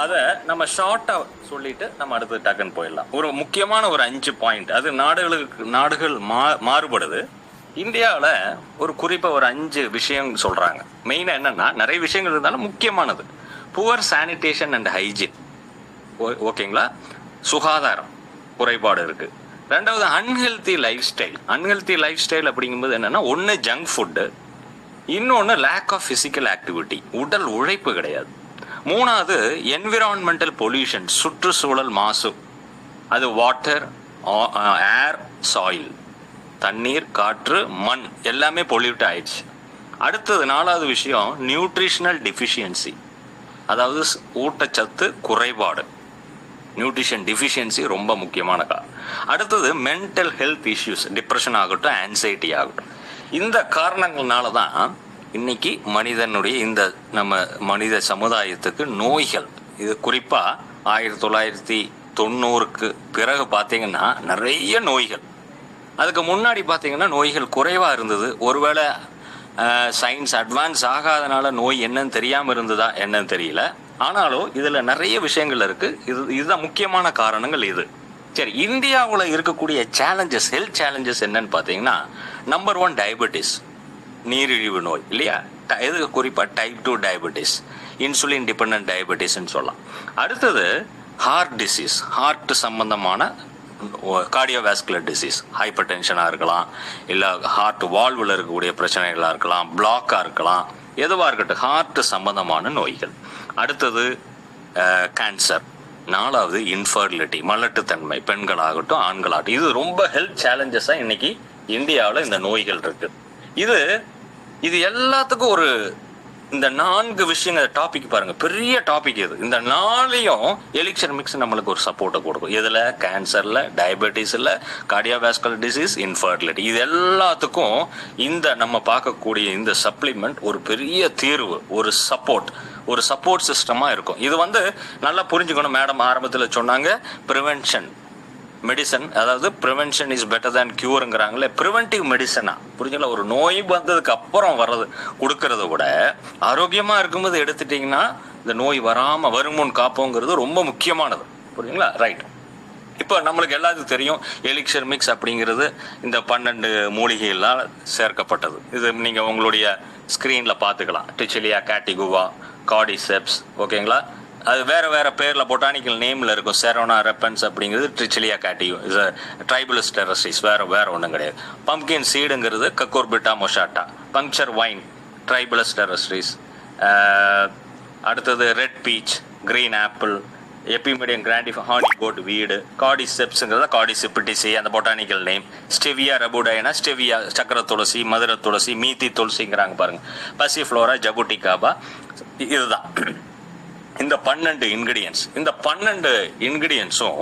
அதை நம்ம ஷார்ட்டாக சொல்லிட்டு நம்ம அடுத்து டக்குன்னு போயிடலாம். ஒரு முக்கியமான ஒரு 5 பாயிண்ட், அது நாடுகள் மாறுபடுது. இந்தியாவில் ஒரு குறிப்பாக ஒரு 5 விஷயம் சொல்கிறாங்க. மெயினாக என்னென்னா, நிறைய விஷயங்கள் இருந்தாலும் முக்கியமானது புவர் சானிடேஷன் அண்ட் ஹைஜீன். ஓகேங்களா? சுகாதாரம் குறைபாடு இருக்குது. ரெண்டாவது unhealthy life style. Unhealthy life style அப்படிங்கும்போது என்னென்னா, ஒன்று ஜங்க் ஃபுட்டு, இன்னொன்று லேக் ஆஃப் ஃபிசிக்கல் ஆக்டிவிட்டி, உடல் உழைப்பு கிடையாது. மூணாவது என்விரான்மெண்டல் பொல்யூஷன், சுற்றுச்சூழல் மாசு. அது வாட்டர், ஏர், சாயில், தண்ணீர், காற்று, மண் எல்லாமே பொல்யூட் ஆயிடுச்சு. அடுத்தது 4வது விஷயம் நியூட்ரிஷனல் டெஃபிஷியன்சி, அதாவது ஊட்டச்சத்து குறைபாடு. நியூட்ரிஷன் டெஃபிஷியன்சி ரொம்ப முக்கியமான காரணம். அடுத்தது மென்டல் ஹெல்த் இஷ்யூஸ், டிப்ரெஷன் ஆகட்டும், ஆன்சைட்டி ஆகட்டும். இந்த காரணங்கள்னால தான் இன்னைக்கு மனிதனுடைய நம்ம மனித சமுதாயத்துக்கு நோய்கள், இது குறிப்பாக 1990க்கு பிறகு பார்த்தீங்கன்னா நிறைய நோய்கள். அதுக்கு முன்னாடி பார்த்தீங்கன்னா நோய்கள் குறைவாக இருந்தது. ஒருவேளை சயின்ஸ் அட்வான்ஸ் ஆகாதனால நோய் என்னன்னு தெரியாமல் இருந்ததா என்னன்னு தெரியல. ஆனாலும் இதில் நிறைய விஷயங்கள் இருக்குது. இதுதான் முக்கியமான காரணங்கள். இது சரி, இந்தியாவில் இருக்கக்கூடிய சேலஞ்சஸ், ஹெல்த் சேலஞ்சஸ் என்னன்னு பார்த்தீங்கன்னா, நம்பர் 1 டயபெட்டிஸ், நீரிழிவு நோய் இல்லையா? இது குறிப்பாக டைப் 2 டயபெட்டிஸ், இன்சுலின் டிபெண்டன்ட் டயபெட்டிஸ்ன்னு சொல்லலாம். அடுத்தது ஹார்ட் டிசீஸ், ஹார்ட் சம்பந்தமான கார்டியோவாஸ்குலர் டிசீஸ், ஹைப்பர் டென்ஷனாக இருக்கலாம், இல்லை ஹார்ட் வால்வில் இருக்கக்கூடிய பிரச்சனைகளாக இருக்கலாம், பிளாக்காக இருக்கலாம், எதுவாக இருக்கட்டும், ஹார்ட் சம்பந்தமான நோய்கள். அடுத்தது கேன்சர். 4வது இன்ஃபர்டிலிட்டி, மலட்டுத்தன்மை, பெண்களாகட்டும் ஆண்களாகட்டும். இது ரொம்ப ஹெல்த் சேலஞ்சஸாக இன்னைக்கு இந்தியாவில் இந்த நோய்கள் இருக்கு. இது எல்லாத்துக்கும் ஒரு இந்த 4 விஷயங்கள் டாபிக் பாருங்க, பெரிய டாபிக் இது. இந்த 4யும் எலிக்சர் மிக்ஸ் நம்மளுக்கு ஒரு சப்போர்ட்டை கொடுக்கும். இதில் கேன்சரில், டயபெட்டிஸில், கார்டியோவாஸ்குலர் டிசீஸ், இன்ஃபர்டிலிட்டி, இது எல்லாத்துக்கும் இந்த நம்ம பார்க்கக்கூடிய இந்த சப்ளிமெண்ட் ஒரு பெரிய தீர்வு, ஒரு சப்போர்ட் சிஸ்டமாக இருக்கும். இது நல்லா புரிஞ்சுக்கணும். மேடம் ஆரம்பத்தில் சொன்னாங்க ப்ரிவென்ஷன் மெடிசன், அதாவது ப்ரிவென்ஷன் இஸ் பெட்டர் தேன் கியூருங்கிறாங்களே, ப்ரிவென்டிவ் மெடிசனா புரிஞ்சுங்களா? ஒரு நோய் வந்ததுக்கு அப்புறம் கொடுக்கறத விட ஆரோக்கியமாக இருக்கும்போது எடுத்துட்டிங்கன்னா இந்த நோய் வராமல் வருமுன் காப்போங்கிறது ரொம்ப முக்கியமானது. புரியுங்களா? ரைட். இப்போ நம்மளுக்கு எல்லாத்துக்கும் தெரியும் எலிக்சர் மிக்ஸ் அப்படிங்கிறது இந்த 12 மூலிகைகளால் சேர்க்கப்பட்டது. இது நீங்கள் உங்களுடைய ஸ்க்ரீனில் பார்த்துக்கலாம். டிச்சிலியா கேட்டிகுவா, கார்டிசெப்ஸ், ஓகேங்களா? அது வேறு பேரில் பொட்டானிக்கல் நேமில் இருக்கும். செரோனா ரெப்பன்ஸ் அப்படிங்கிறது ட்ரிச்சிலியா கேட்டியோ, இது ட்ரைபுலஸ் டெரஸ்டிஸ், வேறு ஒன்றும் கிடையாது. பம்ப்கின் சீடுங்கிறது cucurbita moschata. Puncture vine, tribulus terrestris. அடுத்தது red peach, green apple, epimedium grandiflorum, horny goat weed. கார்டிசெப்ஸுங்கிறத கார்டிசிபிட்டிசி அந்த பொட்டானிக்கல் நேம். ஸ்டெவியா ரபுடைனா ஸ்டெவியா, சக்கர துளசி, மதுர துளசி, மீத்தி துளசிங்கிறாங்க பாருங்க. பசிஃப்ளோரா, ஜபுட்டிகாபா. இதுதான் இந்த 12 இன்கிரியன்ஸ். இந்த 12 இன்கிரியன்ஸும்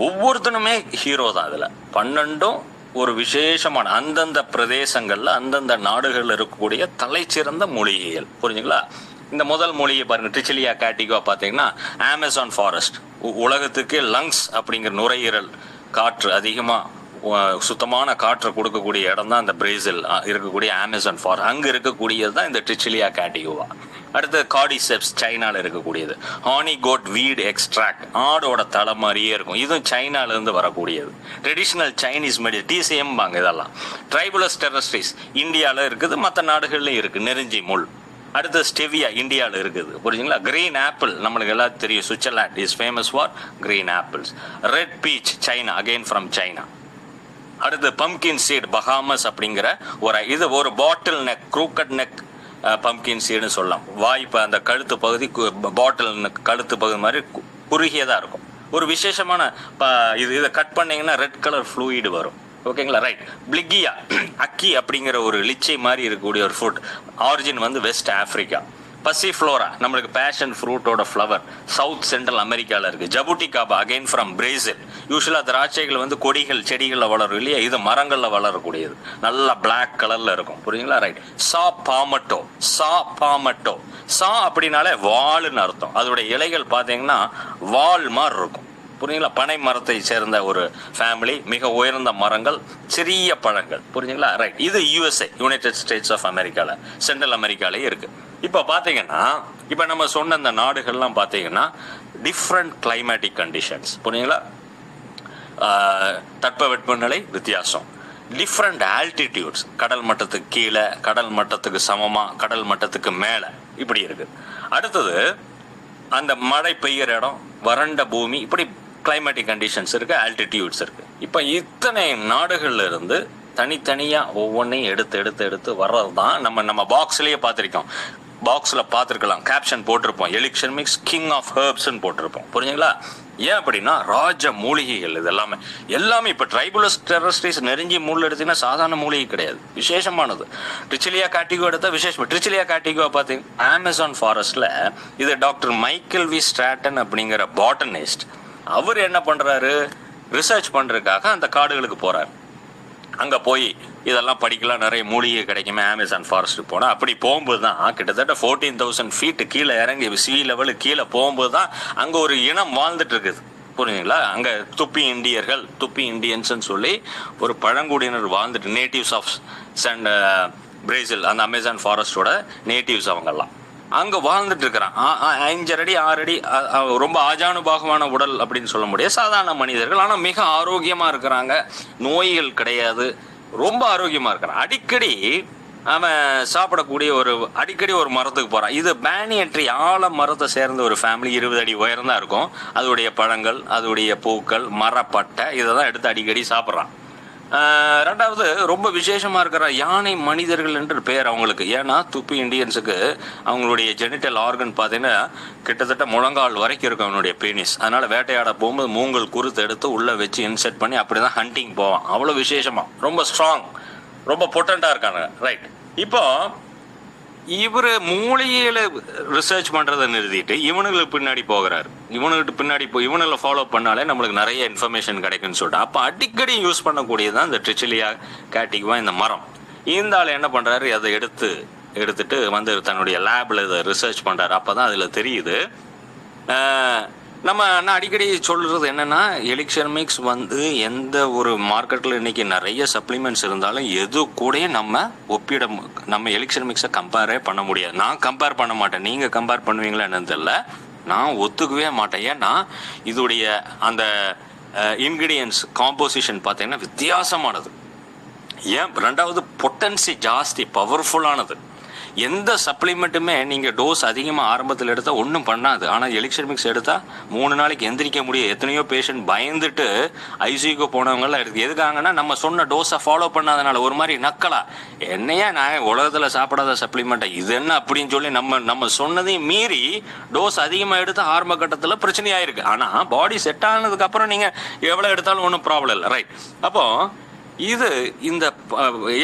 ஒவ்வொருத்தனுமே ஹீரோ தான். இதில் 12ம் ஒரு விசேஷமான அந்தந்த பிரதேசங்களில் அந்தந்த நாடுகளில் இருக்கக்கூடிய தலைச்சிறந்த மூலிகைகள். புரிஞ்சுங்களா? இந்த முதல் மூலிகை பாருங்க, ட்ரிச்சிலியா கேட்டிகோ. பார்த்தீங்கன்னா அமேசான் ஃபாரஸ்ட், உலகத்துக்கு லங்ஸ் அப்படிங்கிற நுரையீரல் காற்று அதிகமாக சுத்தமான காற்றை கொடுக்கக்கூடிய இடம் தான் இந்த பிரேசில் இருக்கக்கூடிய அமேசான் ஃபாரஸ்ட். அங்கே இருக்கக்கூடியது தான் இந்த ட்ரிச்சிலியா கேட்டிகோவா. அடுத்து கார்டிசெப்ஸ், சைனாவில் இருக்கக்கூடியது. ஹானி கோட் வீட் எக்ஸ்ட்ராக்ட், ஆடோட தலை மாதிரியே இருக்கும். இதுவும் சைனாலேருந்து வரக்கூடியது. ட்ரெடிஷ்னல் சைனீஸ் மெடிசன், டிசிஎம் பாங்க இதெல்லாம். ட்ரைபுலஸ் டெரஸ்டிஸ் இந்தியாவில் இருக்குது, மற்ற நாடுகள்லையும் இருக்குது. நெருஞ்சி முள். அடுத்து ஸ்டெவியா இந்தியாவில் இருக்குது. புரிஞ்சுங்களா? கிரீன் ஆப்பிள் நம்மளுக்கு எல்லாரும் தெரியும், Switzerland is famous for green apples. Red beach, China, again from China. அடுத்து பம்கின் சீட், பஹாமஸ் அப்படிங்கிற ஒரு பாட்டில் நெக், க்ரூக்கட் நெக் பம்கின் சீடுன்னு சொல்லலாம். வாய்ப்பு அந்த கழுத்து பகுதி, பாட்டில் கழுத்து பகுதி மாதிரி குறுகியதாக இருக்கும். ஒரு விசேஷமான இதை கட் பண்ணிங்கன்னா ரெட் கலர் ஃப்ளூயிடு வரும். ஓகேங்களா? ரைட். பிளிகியா, அக்கி அப்படிங்கிற ஒரு லிச்சை மாதிரி இருக்கக்கூடிய ஒரு fruit. Origin west Africa. Passiflora நம்மளுக்கு பேஷன் ஃப்ரூட்டோட ஃப்ளவர் சவுத் சென்ட்ரல் அமெரிக்காவில் இருக்குது. Jabuticaba again from Brazil. யூஸ்வலாக திராட்சைகள் கொடிகள் செடிகளில் வளரும் இல்லையா? இது மரங்களில் வளரக்கூடியது. நல்லா பிளாக் கலரில் இருக்கும். புரியுங்களா? ரைட். சா பாமட்டோ. சா அப்படின்னாலே வால்னு அர்த்தம். அதோடைய இலைகள் பார்த்தீங்கன்னா வால் மாதிரி இருக்கும். புரியுங்களா? பனை மரத்தை சேர்ந்த ஒரு ஃபேமிலி, மிக உயர்ந்த மரங்கள், சிறிய பழங்கள். புரிஞ்சுங்களா? ரைட். இது யுஎஸ்ஏ, யுனைடெட் ஸ்டேட்ஸ் ஆஃப் அமெரிக்காவில், சென்ட்ரல் அமெரிக்காலே இருக்கு. இப்போ பார்த்தீங்கன்னா இப்போ நம்ம சொன்ன இந்த நாடுகள்லாம் பார்த்தீங்கன்னா டிஃப்ரெண்ட் கிளைமேட்டிக் கண்டிஷன்ஸ், புரியுங்களா? தட்பவெப்பநிலை வித்தியாசம், டிஃப்ரெண்ட் ஆல்டிடியூட்ஸ், கடல் மட்டத்துக்கு கீழே, கடல் மட்டத்துக்கு சமமாக, கடல் மட்டத்துக்கு மேலே, இப்படி இருக்கு. அடுத்தது அந்த மழை பெய்கிற இடம், வறண்ட பூமி, இப்படி கிளைமேட்டிக் கண்டிஷன்ஸ் இருக்கு, ஆல்டிடியூட்ஸ் இருக்கு. இப்போ இத்தனை நாடுகள்ல இருந்து தனித்தனியாக ஒவ்வொன்றையும் எடுத்து எடுத்து எடுத்து வர்றது தான் நம்ம பாக்ஸ்லேயே பார்த்துருக்கோம். பாக்ஸில் பார்த்துருக்கலாம், கேப்ஷன் போட்டிருப்போம், எலிக்ஷன் மிக்ஸ் கிங் ஆஃப் ஹெர்ப்ஸ்ன்னு போட்டிருப்போம், புரிஞ்சுங்களா? ஏன் அப்படின்னா ராஜ மூலிகைகள் இது எல்லாமே இப்போ ட்ரைபுலஸ் டெரஸ்ட்ரிஸ் நெருஞ்சி மூலிகை எடுத்தீங்கன்னா சாதாரண மூலிகை கிடையாது, விசேஷமானது. ட்ரிச்சிலியா காட்டிகோ எடுத்தா விசேஷம். ட்ரிச்சிலியா காட்டிகோ பார்த்தீங்கன்னா அமேசான் ஃபாரஸ்ட்ல இது டாக்டர் மைக்கேல் வி ஸ்ட்ராட்டன் அப்படிங்கிற பாட்டனிஸ்ட், அவர் என்ன பண்றாரு, ரிசர்ச் பண்றதுக்காக அந்த காடுகளுக்கு போறாரு. அங்கே போய் இதெல்லாம் படிக்கலாம், நிறைய மூலிகை கிடைக்குமே, அமேசான் ஃபாரஸ்ட்டுக்கு போனால். அப்படி போகும்போது தான் கிட்டத்தட்ட 14,000 ஃபீட்டு கீழே இறங்கி சி லெவலுக்கு கீழே போகும்போது தான் அங்கே ஒரு இனம் வாழ்ந்துட்டு இருக்குது, புரியுதுங்களா? அங்கே துப்பி இண்டியன்ஸ்ன்னு சொல்லி ஒரு பழங்குடியினர் வாழ்ந்துட்டு, நேட்டிவ்ஸ் ஆஃப் பிரேசில், அந்த அமேசான் ஃபாரஸ்டோட நேட்டிவ்ஸ் அவங்கெல்லாம் அங்கே வாழ்ந்துட்டு இருக்கிறான். 5 அடி 6 அடி ரொம்ப ஆஜானுபாகமான உடல் அப்படின்னு சொல்ல முடியாது, சாதாரண மனிதர்கள். ஆனால் மிக ஆரோக்கியமாக இருக்கிறாங்க, நோய்கள் கிடையாது, ரொம்ப ஆரோக்கியமாக இருக்கிறான். அடிக்கடி அவன் சாப்பிடக்கூடிய அடிக்கடி ஒரு மரத்துக்கு போகிறான். இது பேனியட்ரி ஆல மரத்தை சேர்ந்த ஒரு ஃபேமிலி, 20 அடி உயரம் தான் இருக்கும். அதோடைய பழங்கள், அதோடைய பூக்கள், மரப்பட்டை, இதை தான் எடுத்து அடிக்கடி சாப்பிட்றான். ரெண்டாவது ரொம்ப விசேஷமாக இருக்கிற யானை மனிதர்கள் என்று பெயர் அவங்களுக்கு. ஏன்னா துப்பி இண்டியன்ஸுக்கு அவங்களுடைய ஜெனிட்டல் ஆர்கன் பார்த்தீங்கன்னா கிட்டத்தட்ட முழங்கால் வரைக்கும் இருக்கும் அவனுடைய பீனிஸ். அதனால் வேட்டையாட போகும்போது மூங்கல் குருத்து எடுத்து உள்ளே வச்சு இன்செர்ட் பண்ணி அப்படி தான் ஹண்டிங் போவான். அவ்வளோ விசேஷமாக, ரொம்ப ஸ்ட்ராங், ரொம்ப பொட்டண்ட்டாக இருக்காங்க. ரைட். இப்போ இவர் மூலிகையில ரிசர்ச் பண்றதை நிறுத்திட்டு இவனுங்களுக்கு பின்னாடி போகிறாரு. இவனுங்களை ஃபாலோ பண்ணாலே நம்மளுக்கு நிறைய இன்ஃபர்மேஷன் கிடைக்குன்னு சொல்லிட்டு அப்போ அடிக்கடி யூஸ் பண்ணக்கூடியதான் இந்த ட்ரிச்சிலியா காட்டிகா, இந்த மரம். இந்த ஆள் என்ன பண்றாரு, அதை எடுத்துட்டு வந்து தன்னுடைய லேப்ல இதை ரிசர்ச் பண்றாரு. அப்பதான் அதுல தெரியுது. நான் அடிக்கடி சொல்றது என்னன்னா, எலிக்சர் மிக்ஸ் வந்து எந்த ஒரு மார்க்கெட்டில் இன்னைக்கு நிறைய சப்ளிமெண்ட்ஸ் இருந்தாலும் எது கூட நம்ம எலிக்சர் மிக்ஸை கம்பேரே பண்ண முடியாது. நான் கம்பேர் பண்ண மாட்டேன், நீங்க கம்பேர் பண்ணுவீங்களா என்னன்னு தெரியல, நான் ஒத்துக்கவே மாட்டேன். ஏன்னா இதோடைய அந்த இன்கிரீடியன்ஸ் காம்போசிஷன் பார்த்தீங்கன்னா வித்தியாசமானது. ரெண்டாவது பொட்டன்சி ஜாஸ்தி, பவர்ஃபுல்லானது. எந்த சப்ளிமெண்ட்டுமே நீங்கள் டோஸ் அதிகமாக ஆரம்பத்தில் எடுத்தால் ஒன்றும் பண்ணாது. ஆனால் எலிக்சர் மிக்ஸ் எடுத்தால் 3 நாளைக்கு எந்திரிக்க முடியும். எத்தனையோ பேஷண்ட் பயந்துட்டு ஐசியூக்கு போனவங்களாம் எடுத்து எதுக்காங்கன்னா நம்ம சொன்ன டோஸை ஃபாலோ பண்ணாதனால ஒரு மாதிரி நக்கலா, என்னையா நான் உலகத்தில் சாப்பிடாத சப்ளிமெண்ட்டை இது என்ன அப்படின்னு சொல்லி நம்ம சொன்னதையும் மீறி டோஸ் அதிகமாக எடுத்து ஆரம்ப கட்டத்தில் பிரச்சனையாயிருக்கு. ஆனால் பாடி செட் ஆனதுக்கப்புறம் நீங்கள் எவ்வளோ எடுத்தாலும் ஒன்றும் ப்ராப்ளம் இல்லை. ரைட். அப்போது இது இந்த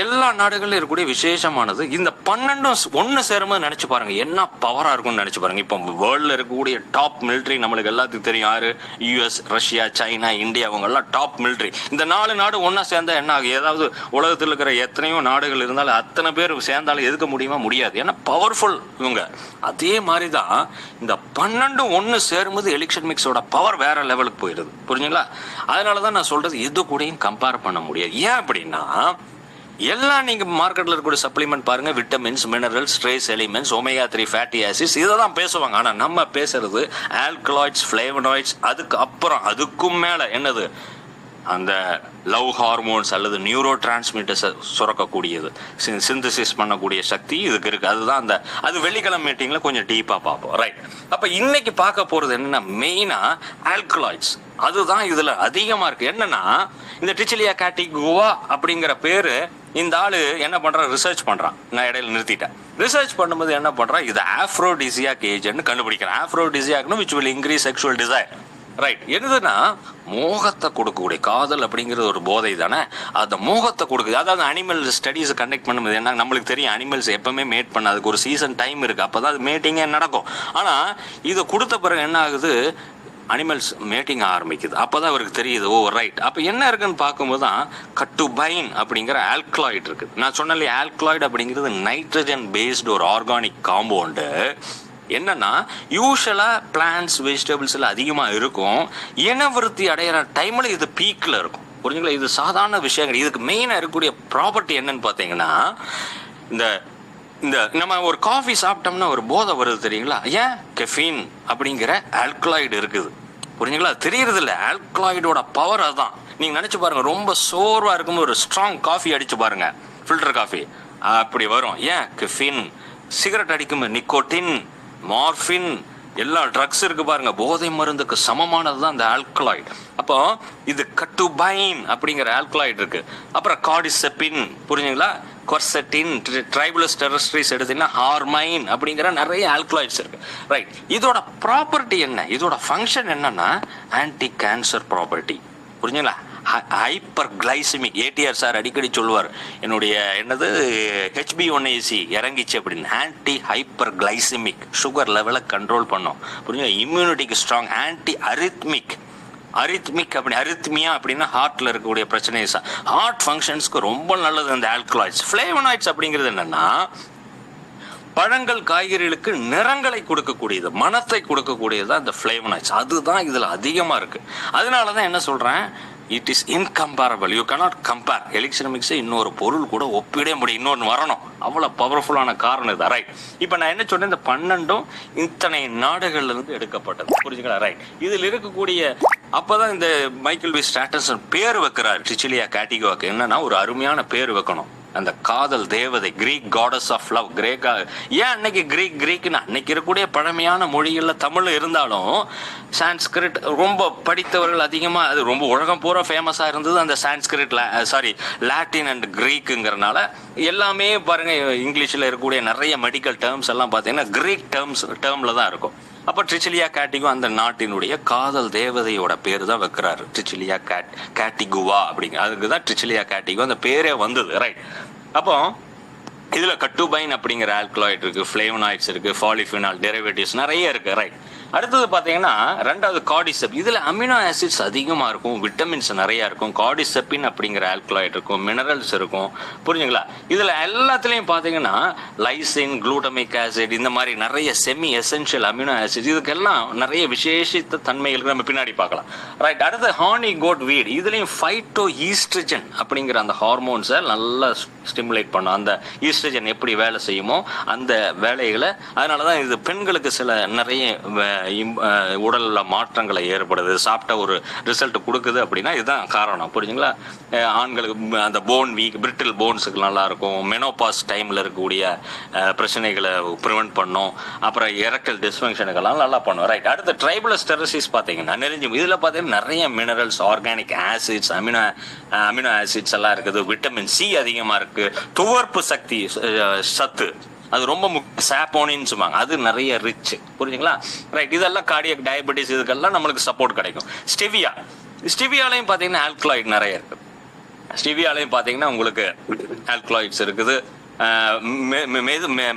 எல்லா நாடுகளிலும் இருக்கக்கூடிய விசேஷமானது. இந்த 12 ஒன்று சேரும்போது நினைச்சு பாருங்க என்ன பவரா இருக்கும்னு நினைச்சு பாருங்க. இப்போ வேர்ல்ட்ல இருக்கக்கூடிய டாப் மிலிட்ரி நம்மளுக்கு எல்லாத்துக்கும் தெரியும் யாரு, US, ரஷ்யா, சைனா, இந்தியா, அவங்க எல்லாம் டாப் மிலிட்ரி. இந்த 4 நாடு ஒன்னா சேர்ந்தா என்ன ஆகும்? ஏதாவது உலகத்தில் இருக்கிற எத்தனையோ நாடுகள் இருந்தாலும் அத்தனை பேர் சேர்ந்தாலும் எதுக்க முடியாது. ஏன்னா பவர்ஃபுல் இவங்க. அதே மாதிரிதான் இந்த 12 ஒன்று சேரும்போது எலிக்சன் மிக்ஸோட பவர் வேற லெவலுக்கு போயிடுது, புரிஞ்சுங்களா? அதனாலதான் நான் சொல்றது எது கூடயும் கம்பேர் பண்ண முடியாது. ஏன் அப்படின்னா எல்லாம் நீங்க மார்க்கெட்ல இருக்கக்கூடிய சப்ளிமெண்ட் பாருங்க, vitamins, minerals, trace elements, omega 3 fatty acids, இதை தான் பேசுவாங்க. ஆனா நம்ம பேசுறது ஆல்கலாய்ட்ஸ், ஃபிளேவனாய்ட்ஸ், அதுக்கும் மேல என்னது, அந்த லவ் ஹார்மோன்ஸ் அல்லது நியூரோ டிரான்ஸ்மிட்டர்ஸ் சுரக்கக்கூடியது, சிந்தசிஸ் பண்ணக்கூடிய சக்தி இதுக்கு இருக்கு. அதுதான் அது வெள்ளிக்கிழமை மீட்டிங்ல கொஞ்சம் டீப்பா பார்ப்போம். ரைட். அப்ப இன்னைக்கு பார்க்க போறது என்னன்னா, மெயினா ஆல்கலாய்ட்ஸ், அதுதான் இதுல அதிகமா இருக்கு. என்னன்னா இந்த ட்ரிச்சிலியா காட்டிகா அப்படிங்கிற பேரு, இந்த ஆளு என்ன பண்றான், ரிசர்ச் பண்றான். நான் இடையில நிறுத்திட்டேன். ரிசர்ச் பண்ணும்போது என்ன பண்றான், இது ஆஃப்ரோடிசியாக் ஏஜென்ட் கண்டுபிடிக்கிறான். ஆஃப்ரோடிசியாக்னு which will increase sexual desire. Right. என்னதுன்னா மோகத்தை கொடுக்கக்கூடிய, காதல் அப்படிங்கிறது ஒரு போதை தானே, அந்த மோகத்தை கொடுக்குது. அதாவது அனிமல் ஸ்டடீஸ் கண்டக்ட் பண்ணும்போது என்ன, நம்மளுக்கு தெரியும் அனிமல்ஸ் எப்பவுமே மேட் பண்ண அதுக்கு ஒரு சீசன் டைம் இருக்கு, அப்பதான் அது மேட்டிங்கே நடக்கும். ஆனா இதை கொடுத்த பிறகு என்ன ஆகுது, அனிமல்ஸ் மேட்டிங் ஆரம்பிக்குது. அப்பதான் அவருக்கு தெரியுது, ஓ ரைட். அப்ப என்ன இருக்குன்னு பார்க்கும்போது தான் கட்டுபைன் அப்படிங்கிற ஆல்கலாய்டு இருக்குது. நான் சொன்னேன் ஆல்கலாய்டு அப்படிங்கிறது நைட்ரஜன் பேஸ்டு ஒரு ஆர்கானிக் காம்பவுண்டு. என்னன்னா யூஸ்வலா பிளான்ஸ், வெஜிடபிள்ஸ்ல அதிகமா இருக்கும். இனவிருத்தி அடையிற டைம்ல இது பீக்ல இருக்கும், புரிஞ்சுங்களா? இது சாதாரண விஷயங்கள். இதுக்கு மெயினா இருக்கக்கூடிய ப்ராப்பர்ட்டி என்னன்னு பாத்தீங்கன்னா, இந்த இந்த நம்ம ஒரு காஃபி சாப்பிட்டோம்னா ஒரு போதை வருது தெரியுங்களா? ஏன்? கெஃபீன் அப்படிங்கிற ஆல்கலாய்டு இருக்குது. புரிஞ்சுங்களா? தெரியறது இல்லை, ஆல்கலாய்டோட பவர் அதுதான். நீங்க நினைச்சு பாருங்க, ரொம்ப சோர்வா இருக்கும்போது ஒரு ஸ்ட்ராங் காஃபி அடிச்சு பாருங்க, ஃபில்டர் காஃபி அப்படி வரும். ஏன்? கெஃபீன். சிகரெட் அடிக்கும் நிக்கோட்டின், மார்பின், எல்லா ட்ரக்ஸ் இருக்கு பாருங்க, போதை மருந்துக்கு சமமானது தான் இந்த ஆல்கலாய்டு. அப்போ இது கட்டுபைன் அப்படிங்கிற ஆல்கலாய்டு இருக்கு. அப்புறம் கார்டிசெப்பின், புரிஞ்சுங்களா? கொர்செட்டின், ட்ரைபுலஸ் டெரஸ்ட்ரிஸ் எடுத்தீங்கன்னா ஹார்மைன் அப்படிங்கிற நிறைய ஆல்கலாய்ட்ஸ் இருக்கு. ரைட். இதோட ப்ராப்பர்ட்டி என்ன? இதோட ஃபங்க்ஷன் என்னன்னா ஆன்டி கேன்சர் ப்ராப்பர்ட்டி. புரிஞ்சுங்களா? Hyper glycaemic. ஏடிஆர் சார் அடிக்கடி சொல்லுவார், என்னுடைய என்னது HB1AC இறங்கிச்சு அப்படின்னு. ஆன்டி ஹைப்பர் கிளைசிமிக், சுகர் லெவலை கண்ட்ரோல் பண்ணும். புரியுங்க? இம்யூனிட்டிக்கு ஸ்ட்ராங். Anti arrhythmic. அரித்மிக் அப்படி அரித்மியா அப்படின்னா ஹார்ட்ல இருக்கக்கூடிய பிரச்சனை, ஹார்ட் ஃபங்க்ஷன்ஸ்க்கு ரொம்ப நல்லது இந்த ஆல்கலாய்ட்ஸ். ஃபிளேவனாய்ட்ஸ் அப்படிங்கிறது என்னன்னா பழங்கள் காய்கறிகளுக்கு நிறங்களை கொடுக்கக்கூடியது, மனத்தை கொடுக்கக்கூடியது இந்த ஃபிளேவனாய்ட்ஸ். அதுதான் இதுல அதிகமா இருக்கு. அதனாலதான் என்ன சொல்றேன், it is incomparable. You cannot compare. எலிக்ஸினமிக்ஸை இன்னொரு பொருள் கூட ஒப்பிட முடியும், இன்னொன்று வரணும். அவ்வளோ பவர்ஃபுல்லான காரணம் இது. ரைட். இப்போ நான் என்ன சொன்னேன், இந்த 12ம் இத்தனை நாடுகள்ல இருந்து எடுக்கப்பட்டது. புரிஞ்சுங்களா? ரைட். இதில் இருக்கக்கூடிய அப்போதான் இந்த மைக்கேல் வி ஸ்ட்ராட்டன்சன் பேர் வைக்கிறார் டிச்சிலியா காட்டிகோவுக்கு. என்னன்னா ஒரு அருமையான பேர் வைக்கணும், அந்த காதல் தேவதை, கிரீக் காடஸ் ஆஃப் லவ். கிரேக்கா ஏன் அன்னைக்கு கிரீக்னு? அன்னைக்கு இருக்கக்கூடிய பழமையான மொழிகள்ல தமிழ் இருந்தாலும் சான்ஸ்கிரிட் ரொம்ப படித்தவர்கள் அதிகமா, அது ரொம்ப உலகம் பூரா ஃபேமஸா இருந்தது அந்த சான்ஸ்கிரிட், லாட்டின் அண்ட் கிரீக்குங்கிறனால எல்லாமே பாருங்க, இங்கிலீஷ்ல இருக்கக்கூடிய நிறைய மெடிக்கல் டேர்ம்ஸ் எல்லாம் பார்த்தீங்கன்னா கிரீக் டேர்ம்ல தான் இருக்கும். அப்போ ட்ரிச்சிலியா காட்டிகோ அந்த நாட்டினுடைய காதல் தேவதையோட பேர் தான் வைக்கிறாரு, ட்ரிச்சிலியா காட்டிகுவா அப்படிங்க. அதுக்கு தான் ட்ரிச்சிலியா காட்டிகோ அந்த பேரே வந்தது. ரைட். அப்போ இதுல கட்டுபைன் அப்படிங்கிற ஆல்கலாய்டு இருக்கு, ஃபிளேவனாய்ட்ஸ் இருக்கு, பாலிஃபினால் டெரிவேட்டிவ்ஸ் நிறைய இருக்கு. ரைட். அடுத்தது பார்த்தீங்கன்னா ரெண்டாவது கார்டிசெப். இதில் அமினோ ஆசிட்ஸ் அதிகமாக இருக்கும், விட்டமின்ஸ் நிறையா இருக்கும். கார்டிசெப்பின் அப்படிங்கிற ஆல்கலாய்டு இருக்கும், மினரல்ஸ் இருக்கும். புரிஞ்சுங்களா? இதில் எல்லாத்துலேயும் பார்த்தீங்கன்னா லைசின், குளூட்டமிக் ஆசிட், இந்த மாதிரி நிறைய செமி எசென்ஷியல் அமினோ ஆசிட், இதுக்கெல்லாம் நிறைய விசேஷித்த தன்மைகளுக்கு நம்ம பின்னாடி பார்க்கலாம். ரைட். அடுத்து ஹானி கோட் வீட். இதுலேயும் ஃபைட்டோ ஈஸ்ட்ரஜன் அப்படிங்கிற அந்த ஹார்மோன்ஸை நல்லா ஸ்டிமுலேட் பண்ணும். அந்த ஈஸ்ட்ரஜன் எப்படி வேலை செய்யுமோ அந்த வேலைகளை, அதனால தான் இது பெண்களுக்கு சில நிறைய உடல்ல மாற்றங்களை ஏற்படுது, சாப்பிட்ட ஒரு ரிசல்ட் கொடுக்குது அப்படின்னா இதுதான் காரணம். புரிஞ்சுங்களா? ஆண்களுக்கு அந்த போன் வீக், பிரிட்டில் போன்ஸுக்கு நல்லா இருக்கும். மெனோபாஸ் டைம்ல இருக்கக்கூடிய பிரச்சனைகளை ப்ரிவென்ட் பண்ணும். அப்புறம் எரக்டல் டிஸ்ஃபங்க்ஷனுக்கெல்லாம் நல்லா பண்ணும். ரைட். அடுத்து ட்ரைபுலஸ் டெரசிஸ் பார்த்தீங்கன்னா நெருஞ்சும். இதுல பார்த்தீங்கன்னா நிறைய minerals, organic acids, amino acids எல்லாம் இருக்குது. விட்டமின் சி அதிகமா இருக்கு. துவர்ப்பு சத்து அது ரொம்ப சாப்போனின்னு சொல்லுவாங்க, அது நிறைய ரிச். புரிஞ்சுங்களா? ரைட். இதெல்லாம் கார்டியக் டயபெட்டிஸ் இதுக்கெல்லாம் நம்மளுக்கு சப்போர்ட் கிடைக்கும். ஸ்டிவியாலையும் பார்த்தீங்கன்னா ஆல்கலாய்டு நிறைய இருக்கு. ஸ்டிவியாலையும் பார்த்தீங்கன்னா உங்களுக்கு ஆல்கலாய்ட்ஸ் இருக்குது.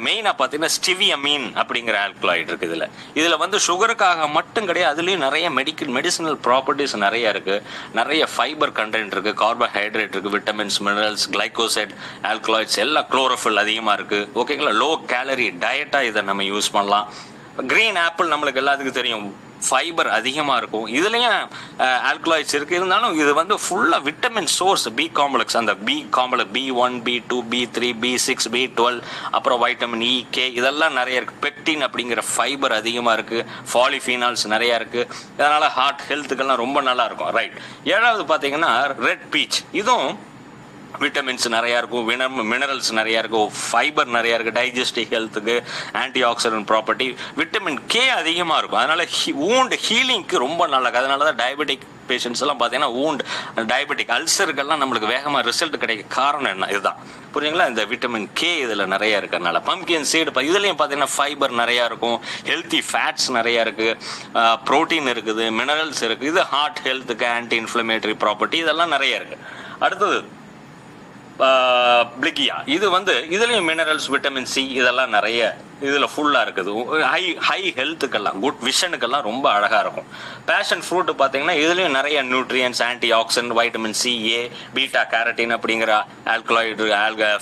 மெயினா பார்த்தீங்கன்னா ஸ்டிவியமீன் அப்படிங்கிற ஆல்கலாய்டு இருக்குது. இதுல வந்து சுகருக்காக மட்டும் கிடையாது, அதுலயும் நிறைய மெடிசினல் ப்ராப்பர்ட்டிஸ் நிறைய இருக்கு. நிறைய ஃபைபர் கண்டென்ட் இருக்கு, கார்போஹைட்ரேட் இருக்கு, விட்டமின்ஸ், மினரல்ஸ், கிளைகோசைட், ஆல்கலாய்ட்ஸ் எல்லாம், குளோரோஃபில் அதிகமா இருக்கு. ஓகேங்களா? லோ கேலரி டயட்டா இதை நம்ம யூஸ் பண்ணலாம். கிரீன் ஆப்பிள் நம்மளுக்கு எல்லாத்துக்கும் தெரியும், ஃபைபர் அதிகமாக இருக்கும். இதுலேயும் ஆல்கலாய்ட்ஸ் இருக்குது. இருந்தாலும் இது வந்து ஃபுல்லாக விட்டமின் சோர்ஸ். பி காம்ப்ளெக்ஸ், அந்த B complex B1, B2, B3, B6, B12, அப்புறம் வைட்டமின் E, K இதெல்லாம் நிறைய இருக்குது. பெக்டின் அப்படிங்கிற ஃபைபர் அதிகமாக இருக்குது. பாலிஃபினால்ஸ் நிறையா இருக்குது. அதனால் ஹார்ட் ஹெல்த்துக்கெல்லாம் ரொம்ப நல்லா இருக்கும். ரைட். ஏழாவது பார்த்தீங்கன்னா ரெட் பீச். இதுவும் விட்டமின்ஸ் நிறையா இருக்கும், மினரல்ஸ் நிறையா இருக்கும், ஃபைபர் நிறையா இருக்குது, டைஜஸ்டிவ் ஹெல்த்துக்கு, anti accident property, vitamin K அதிகமாக இருக்கும். அதனால வூண்ட் ஹீலிங்க்கு ரொம்ப நல்லது. அதனால தான் டயபெட்டிக் பேஷண்ட்ஸ் எல்லாம் பார்த்தீங்கன்னா வூண்ட், டயபெட்டிக் அல்சருக்கெல்லாம் நம்மளுக்கு வேகமாக ரிசல்ட் கிடைக்க காரணம் என்ன? இதுதான். புரியுங்களா? இந்த விட்டமின் K இதில் நிறையா இருக்கிறதுனால. பம்ப்கின் சீடு இதுலேயும் பார்த்தீங்கன்னா ஃபைபர் நிறையா இருக்கும், ஹெல்த்தி ஃபேட்ஸ் நிறையா இருக்குது, ப்ரோட்டீன் இருக்குது, மினரல்ஸ் இருக்குது. இது ஹார்ட் ஹெல்த்துக்கு, ஆன்டி இன்ஃப்ளமேட்டரி ப்ராப்பர்ட்டி இதெல்லாம் நிறைய இருக்குது. அடுத்தது பிளிகியா. இது வந்து இதுலயும் மினரல்ஸ், விட்டமின் C இதெல்லாம் நிறைய இதுல ஃபுல்லா இருக்குது. ஹை ஹெல்த்துக்கெல்லாம், குட் விஷனுக்கெல்லாம் ரொம்ப அழகா இருக்கும். பேஷன் ஃப்ரூட் பாத்தீங்கன்னா இதுலயும் நிறைய nutrients, anti accident, vitamin C, A, beta carotene அப்படிங்கிற ஆல்கலாய்டு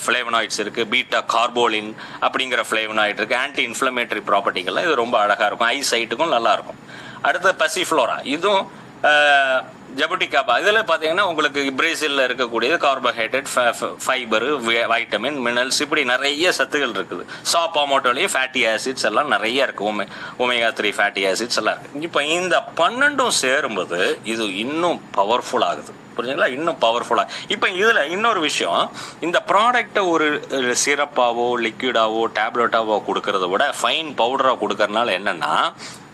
ஃபிளேவனாய்ட்ஸ் இருக்கு, பீட்டா கார்போலின் அப்படிங்கிற ஃபிளேவனாய்டு இருக்கு, ஆன்டி இன்ஃப்ளமேட்டரி ப்ராப்பர்ட்டிகள்லாம் இது ரொம்ப அழகா இருக்கும். ஐ சைட்டுக்கும் நல்லா இருக்கும். அடுத்து பசிஃப்ளோரா. இதுவும் ஜபட்டிகாபா இதில் பார்த்தீங்கன்னா உங்களுக்கு பிரேசிலில் இருக்கக்கூடியது கார்போஹைட்ரேட், ஃபைபரு, வைட்டமின், மினரல்ஸ், இப்படி நிறைய சத்துகள் இருக்குது. சாப்பாமோட்டோலேயே ஃபேட்டி ஆசிட்ஸ் எல்லாம் நிறைய இருக்குது. ஒமேகா 3 ஃபேட்டி ஆசிட்ஸ் எல்லாம் இருக்குது. இப்போ இந்த 12ம் சேரும்போது இது இன்னும் பவர்ஃபுல் ஆகுது. புரிஞ்சுங்களா? இன்னும் பவர்ஃபுல்லாக. இப்போ இதில் இன்னொரு விஷயம், இந்த ப்ராடக்டை ஒரு சிரப்பாவோ லிக்விடாவோ டேப்லெட்டாவோ கொடுக்கறத விட ஃபைன் பவுடராக கொடுக்கறதுனால என்னென்னா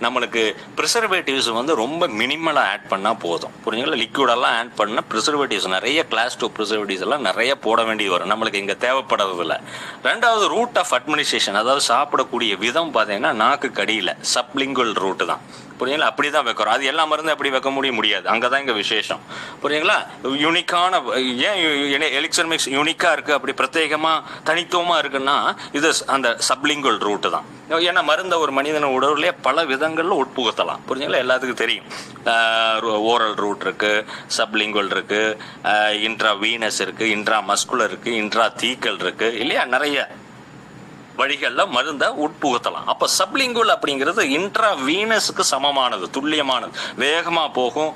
நம்மளுக்கு ப்ரிசர்வேட்டிவ்ஸ் வந்து ரொம்ப மினிமலாக ஆட் பண்ணால் போதும். புரிஞ்சுங்களா? லிக்விடெல்லாம் ஆட் பண்ணால் ப்ரிசர்வேட்டிவ்ஸ் நிறைய கிளாஸ் 2 ப்ரிசர்வேட்டிவ்ஸ் எல்லாம் நிறைய போட வேண்டி வரும். நம்மளுக்கு இங்கே தேவைப்படுறதில்ல. ரெண்டாவது ரூட் ஆஃப் அட்மினிஸ்ட்ரேஷன், அதாவது சாப்பிடக்கூடிய விதம் பார்த்தீங்கன்னா நாக்கு கடியில் சப்லிங்குவல் ரூட்டு தான். புரியுங்களா? அப்படி தான் வைக்கிறோம். அது எல்லா மருந்து அப்படி வைக்க முடியாது. அங்கே தான் இங்கே விசேஷம். புரியுங்களா? யூனிக்கான ஏன் எலிக்சர் மிக்ஸ் யூனிக்காக இருக்குது, அப்படி பிரத்யேகமாக தனித்துவமாக இருக்குன்னா இது அந்த சப்லிங்குவல் ரூட்டு தான். ஏன்னா மருந்த ஒரு மனிதன உடவுலேயே பல விதங்களில் உட்புகுத்தலாம். புரிஞ்சுங்களா? எல்லாத்துக்கும் தெரியும். ஓரல் ரூட் இருக்குது, சப்லிங்குவல் இருக்குது, இன்ட்ரா வீனஸ் இருக்குது, இன்ட்ரா மஸ்குலர் இருக்குது, இன்ட்ரா தீக்கல் இருக்குது, இல்லையா? நிறைய வழிகளில் மருந்தை உட்புகுத்தலாம். அப்போ சப்லிங்குவல் அப்படிங்கிறது இன்ட்ரா வீனஸுக்கு சமமானது, துல்லியமானது, வேகமாக போகும்.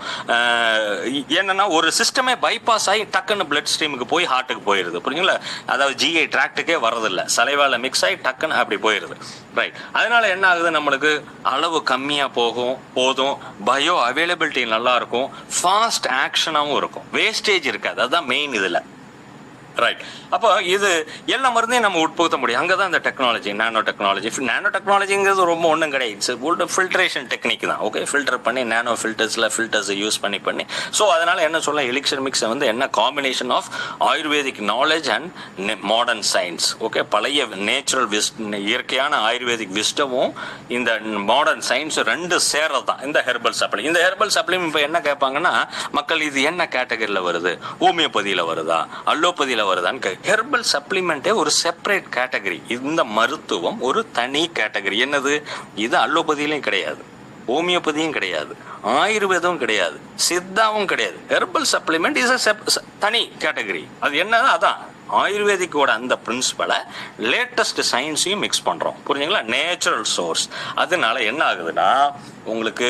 என்னன்னா ஒரு சிஸ்டமே பைபாஸ் ஆகி டக்குன்னு பிளட் ஸ்ட்ரீமுக்கு போய் ஹார்ட்டுக்கு போயிடுது. புரியுங்களா? அதாவது ஜிஐ ட்ராக்டுக்கே வரதில்லை, சலைவால மிக்ஸ் ஆகி டக்குன்னு அப்படி போயிடுது. ரைட். அதனால என்ன ஆகுது, நம்மளுக்கு அளவு கம்மியாக போதும், பயோ அவைலபிலிட்டி நல்லா இருக்கும், ஃபாஸ்ட் ஆக்ஷனாகவும் இருக்கும், வேஸ்டேஜ் இருக்காது. அதுதான் மெயின் இதில். ரைட். அப்போ இது எல்லா மருந்தையும் நம்ம உட்புகுத்த முடியும். அங்கே தான் இந்த டெக்னாலஜி, நானோ டெக்னாலஜிங்கிறது ரொம்ப ஒன்றும் கிடையாது. இட்ஸ் ஃபில்ட்ரேஷன் டெக்னிக் தான். ஓகே, ஃபில்டர் பண்ணி நானோ ஃபில்டர்ஸை யூஸ் பண்ணி ஸோ அதனால் என்ன சொல்ல, எலிக்சர் மிக்ஸ் வந்து என்ன combination of ayurvedic knowledge and modern science. Okay, பழைய நேச்சுரல் இயற்கையான ஆயுர்வேதிக் விஸ்டமும் இந்த மாடர்ன் சயின்ஸும் ரெண்டு சேர்றது தான் இந்த ஹெர்பல் சப்ளை. இந்த ஹெர்பல் சப்ளையும் இப்போ என்ன கேட்பாங்கன்னா, மக்கள் இது என்ன கேட்டகரியில் வருது, ஹோமியோபதியில் வருதா, அல்லோபதியில் வருதான்னு. ஹெர்பல் சப்ளிமெண்டே ஒரு செப்பரேட் கேட்டகரி. இந்த மருத்துவம் ஒரு தனி கேட்டகரி. என்னது இது? அல்லோபதியிலையும் கிடையாது, ஹோமியோபதியும் கிடையாது, ஆயுர்வேதம் கிடையாது, சித்தாவும் கிடையாது. ஹெர்பல் சப்ளிமெண்ட் இஸ் தனி கேட்டகரி. அது என்னது? அதான் ஆயுர்வேதிக்கோட அந்த பிரின்சிபலை லேட்டஸ்ட் சயின்ஸையும் மிக்ஸ் பண்ணுறோம். புரிஞ்சுங்களா? Natural source. அதனால என்ன ஆகுதுன்னா, உங்களுக்கு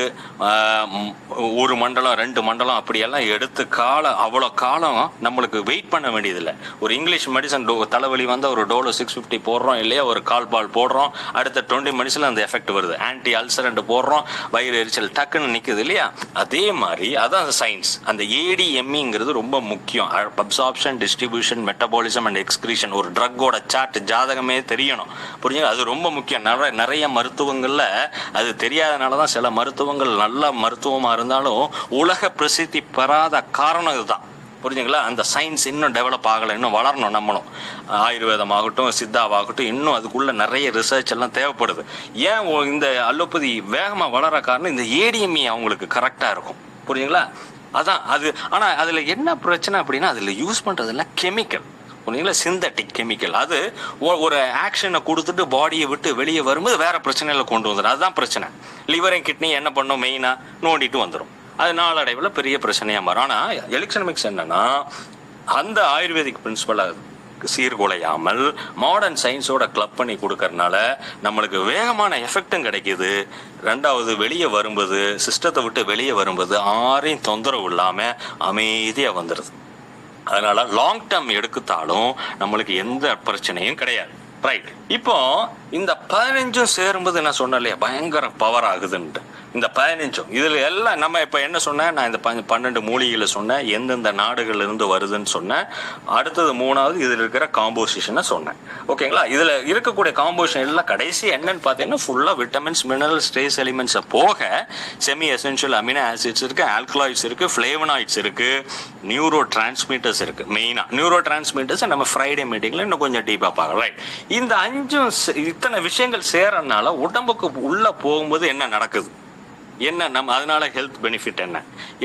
ஒரு மண்டலம் 2 மண்டலம் அப்படியெல்லாம் எடுத்து அவ்வளோ காலம் நம்மளுக்கு வெயிட் பண்ண வேண்டியதில்லை. ஒரு இங்கிலீஷ் மெடிசன் தலைவலி வந்து ஒரு டோலோ 650 போடுறோம் இல்லையா, ஒரு கால்பால் போடுறோம், அடுத்த 20 மினிட்ஸில் அந்த எஃபெக்ட் வருது. ஆன்டி அல்சரண்ட் போடுறோம், வயிறு எரிச்சல் டக்குன்னு நிற்குது இல்லையா? அதே மாதிரி அதான் சயின்ஸ். அந்த ADMEங்கிறது ரொம்ப முக்கியம். Absorption, distribution, metabolism and excretion. ஒரு ட்ரக்கோட சார்ட் ஜாதகமே தெரியணும். புரியுங்க? அது ரொம்ப முக்கியம். நிறைய மருத்துவங்களில் அது தெரியாதனால தான் சில மருத்துவங்கள் நல்ல மருத்துவமாக இருந்தாலும் உலக பிரசித்தி பெறாத காரணம் இதுதான். புரிஞ்சுங்களா? அந்த சயின்ஸ் இன்னும் டெவலப் ஆகலை, இன்னும் வளரணும். நம்மளும் ஆயுர்வேதமாகட்டும் சித்தாவாகட்டும் இன்னும் அதுக்குள்ள நிறைய ரிசர்ச் எல்லாம் தேவைப்படுது. ஏன் இந்த அலோபதி வேகமாக வளர காரணம் இந்த ADME அவங்களுக்கு கரெக்டாக இருக்கும். புரியுங்களா? அதான் அது. ஆனால் அதில் என்ன பிரச்சனை அப்படின்னா, அதில் யூஸ் பண்ணுறதுலாம் கெமிக்கல். புரியுங்களா? Synthetic chemical. அது ஒரு ஆக்ஷனை கொடுத்துட்டு பாடியை விட்டு வெளியே வரும்போது வேற பிரச்சனைகளை கொண்டு வந்துடும். அதுதான் பிரச்சனை. லிவரையும் கிட்னி என்ன பண்ணும், மெயினாக நோண்டிட்டு வந்துடும். அது நாளடைவில் பெரிய பிரச்சனையாக மாறும். ஆனால் எலிக்சர் மிக்ஸ் என்னன்னா, அந்த ஆயுர்வேதிக் பிரின்சிபலை சீர்குலையாமல் மாடர்ன் சயின்ஸோட கிளப் பண்ணி கொடுக்கறதுனால நம்மளுக்கு வேகமான எஃபெக்டும் கிடைக்கிது. ரெண்டாவது, வெளியே வரும்போது, சிஸ்டத்தை விட்டு வெளியே வரும்போது ஆரையும் தொந்தரவு இல்லாமல் அமைதியாக வந்துடுது. அதனால லாங் டேர்ம் எடுத்தாலும் நம்மளுக்கு எந்த பிரச்சனையும் கிடையாது. ரைட். இப்போ இந்த 15 சேரும்போது என்ன சொன்னேன் இல்லையா, பயங்கர பவர் ஆகுதுன்ட்டு. இந்த 15 இதில் எல்லாம் நம்ம இப்போ என்ன சொன்னேன், நான் இந்த 12 மூலிகைகளை சொன்னேன், எந்தெந்த நாடுகள் இருந்து வருதுன்னு சொன்னேன். அடுத்தது 3வது இதில் இருக்கிற காம்போசிஷனை சொன்னேன். ஓகேங்களா? இதில் இருக்கக்கூடிய காம்போசிஷன் எல்லாம் கடைசி என்னன்னு பார்த்தீங்கன்னா, ஃபுல்லாக விட்டமின்ஸ், மினரல்ஸ், ட்ரேஸ் எலிமெண்ட்ஸை போக செமி எசென்ஷியல் அமினோ ஆசிட்ஸ் இருக்குது, ஆல்கலாய்ட்ஸ் இருக்குது, ஃப்ளேவனாய்ட்ஸ் இருக்குது, நியூரோ டிரான்ஸ்மிட்டர்ஸ் இருக்குது. மெயினாக நியூரோ டிரான்ஸ்மிட்டர்ஸ் நம்ம ஃப்ரைடே மீட்டிங்கில் இன்னும் கொஞ்சம் டீப்பாக பார்க்கலாம். ரைட். இந்த 5 இத்தனை விஷயங்கள் சேரனால உடம்புக்கு உள்ள போகும்போது என்ன நடக்குது, என்ன நம்ம அதனால ஹெல்த் பெனிஃபிட்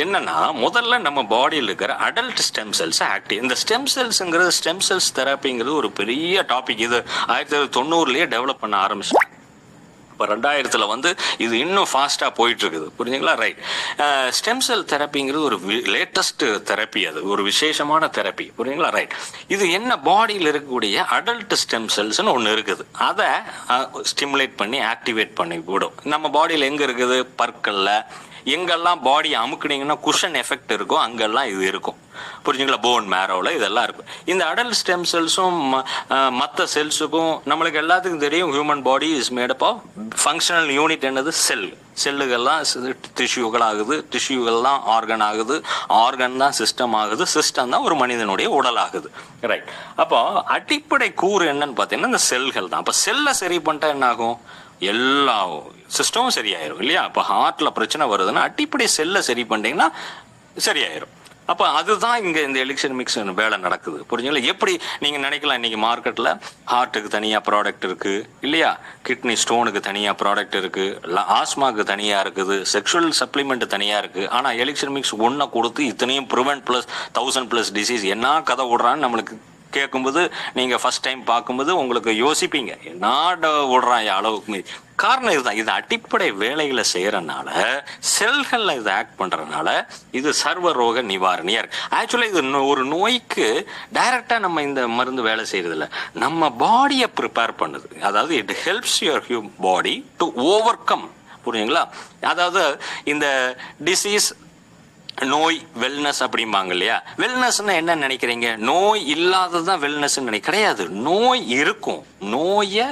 என்னன்னா, முதல்ல நம்ம பாடியில் இருக்கிற அடல்ட் ஸ்டெம் செல்ஸ் ஆக்டிவ். இந்த ஸ்டெம் செல்ஸ் தெரப்பிங்கிறது ஒரு பெரிய டாபிக். இது 1990 டெவலப் பண்ண ஆரம்பிச்சு. இப்போ 2000 வந்து இது இன்னும் ஃபாஸ்ட்டாக போயிட்டு இருக்குது. புரிஞ்சுங்களா? ரைட். ஸ்டெம் செல் தெரப்பிங்கிறது ஒரு லேட்டஸ்ட் தெரப்பி, அது ஒரு விசேஷமான தெரப்பி. புரியுங்களா? ரைட். இது என்ன, பாடியில் இருக்கக்கூடிய அடல்ட் ஸ்டெம் செல்ஸ்னு ஒன்று இருக்குது. அதை ஸ்டிமுலேட் பண்ணி ஆக்டிவேட் பண்ணி விடும். நம்ம பாடியில் எங்கே இருக்குது, பற்களில், எங்கெல்லாம் பாடி அமுக்குனீங்கன்னா குஷன் எஃபெக்ட் இருக்கோ அங்கெல்லாம் இது இருக்கும். புரிஞ்சுங்களா? போன் மேரோவில் இதெல்லாம் இருக்கும். இந்த அடல்ட் ஸ்டெம் செல்ஸும் மற்ற செல்ஸுக்கும் நம்மளுக்கு எல்லாத்துக்கும் தெரியும், human body is made up of functional unit. என்னது? செல். செல்லுகள்லாம் டிஷ்யூகள் ஆகுது, டிஷ்யூகள்லாம் ஆர்கன் ஆகுது, ஆர்கன் தான் சிஸ்டம் ஆகுது, சிஸ்டம் தான் ஒரு மனிதனுடைய உடல் ஆகுது. ரைட். அப்போ அடிப்படை கூறு என்னன்னு பார்த்தீங்கன்னா இந்த செல்கள் தான். அப்போ செல்லை சரி பண்ணிட்டா என்ன ஆகும்? எல்லா சிஸ்டமும் சரியாயிரும் இல்லையா? அப்போ ஹார்ட்ல பிரச்சனை வருதுன்னா அடிப்படை செல்லை சரி பண்ணிட்டீங்கன்னா சரியாயிரும். அப்போ அதுதான் இங்கே இந்த எலிக்சர் மிக்ஸ் வேலை நடக்குது. புரிஞ்சுங்களா? எப்படி நீங்கள் நினைக்கலாம், இன்னைக்கு மார்க்கெட்டில் ஹார்ட்டுக்கு தனியாக ப்ராடக்ட் இருக்குது இல்லையா, கிட்னி ஸ்டோனுக்கு தனியாக ப்ராடக்ட் இருக்குது, ஆஸ்மாக்கு தனியாக இருக்குது, செக்ஷுவல் சப்ளிமெண்ட் தனியாக இருக்குது. ஆனால் எலிக்சர் மிக்ஸ் ஒன்றை கொடுத்து இத்தனையும் ப்ரிவென்ட் ப்ளஸ் 1000+ டிசீஸ் என்ன கதை விடுறான்னு நம்மளுக்கு கேட்கும்போது, நீங்கள் ஃபர்ஸ்ட் டைம் பார்க்கும்போது உங்களுக்கு யோசிப்பீங்க, என்ன விடுறான் அளவுக்கு. காரணம் இதுதான். இது அடிப்படை வேலைகளை செய்யறதுனால, செல்கள்ல இது ஆக்ட் பண்றதுனால இது சர்வ ரோக நிவாரணியா இருக்கு. ஆக்சுவலா இது ஒரு நோய்க்கு டைரக்டா நம்ம இந்த மருந்து வேலை செய்யறது இல்ல, நம்ம பாடியை ப்ரிப்பேர் பண்ணுது. அதாவது it helps your body to over come. புரியுங்களா? அதாவது இந்த டிசீஸ், நோய், வெல்னஸ் அப்படிம்பாங்க இல்லையா? வெல்னஸ்னா என்ன நினைக்கிறீங்க? நோய் இல்லாததான் வெல்னஸ் கிடையாது. நோய் இருக்கும். நோயை,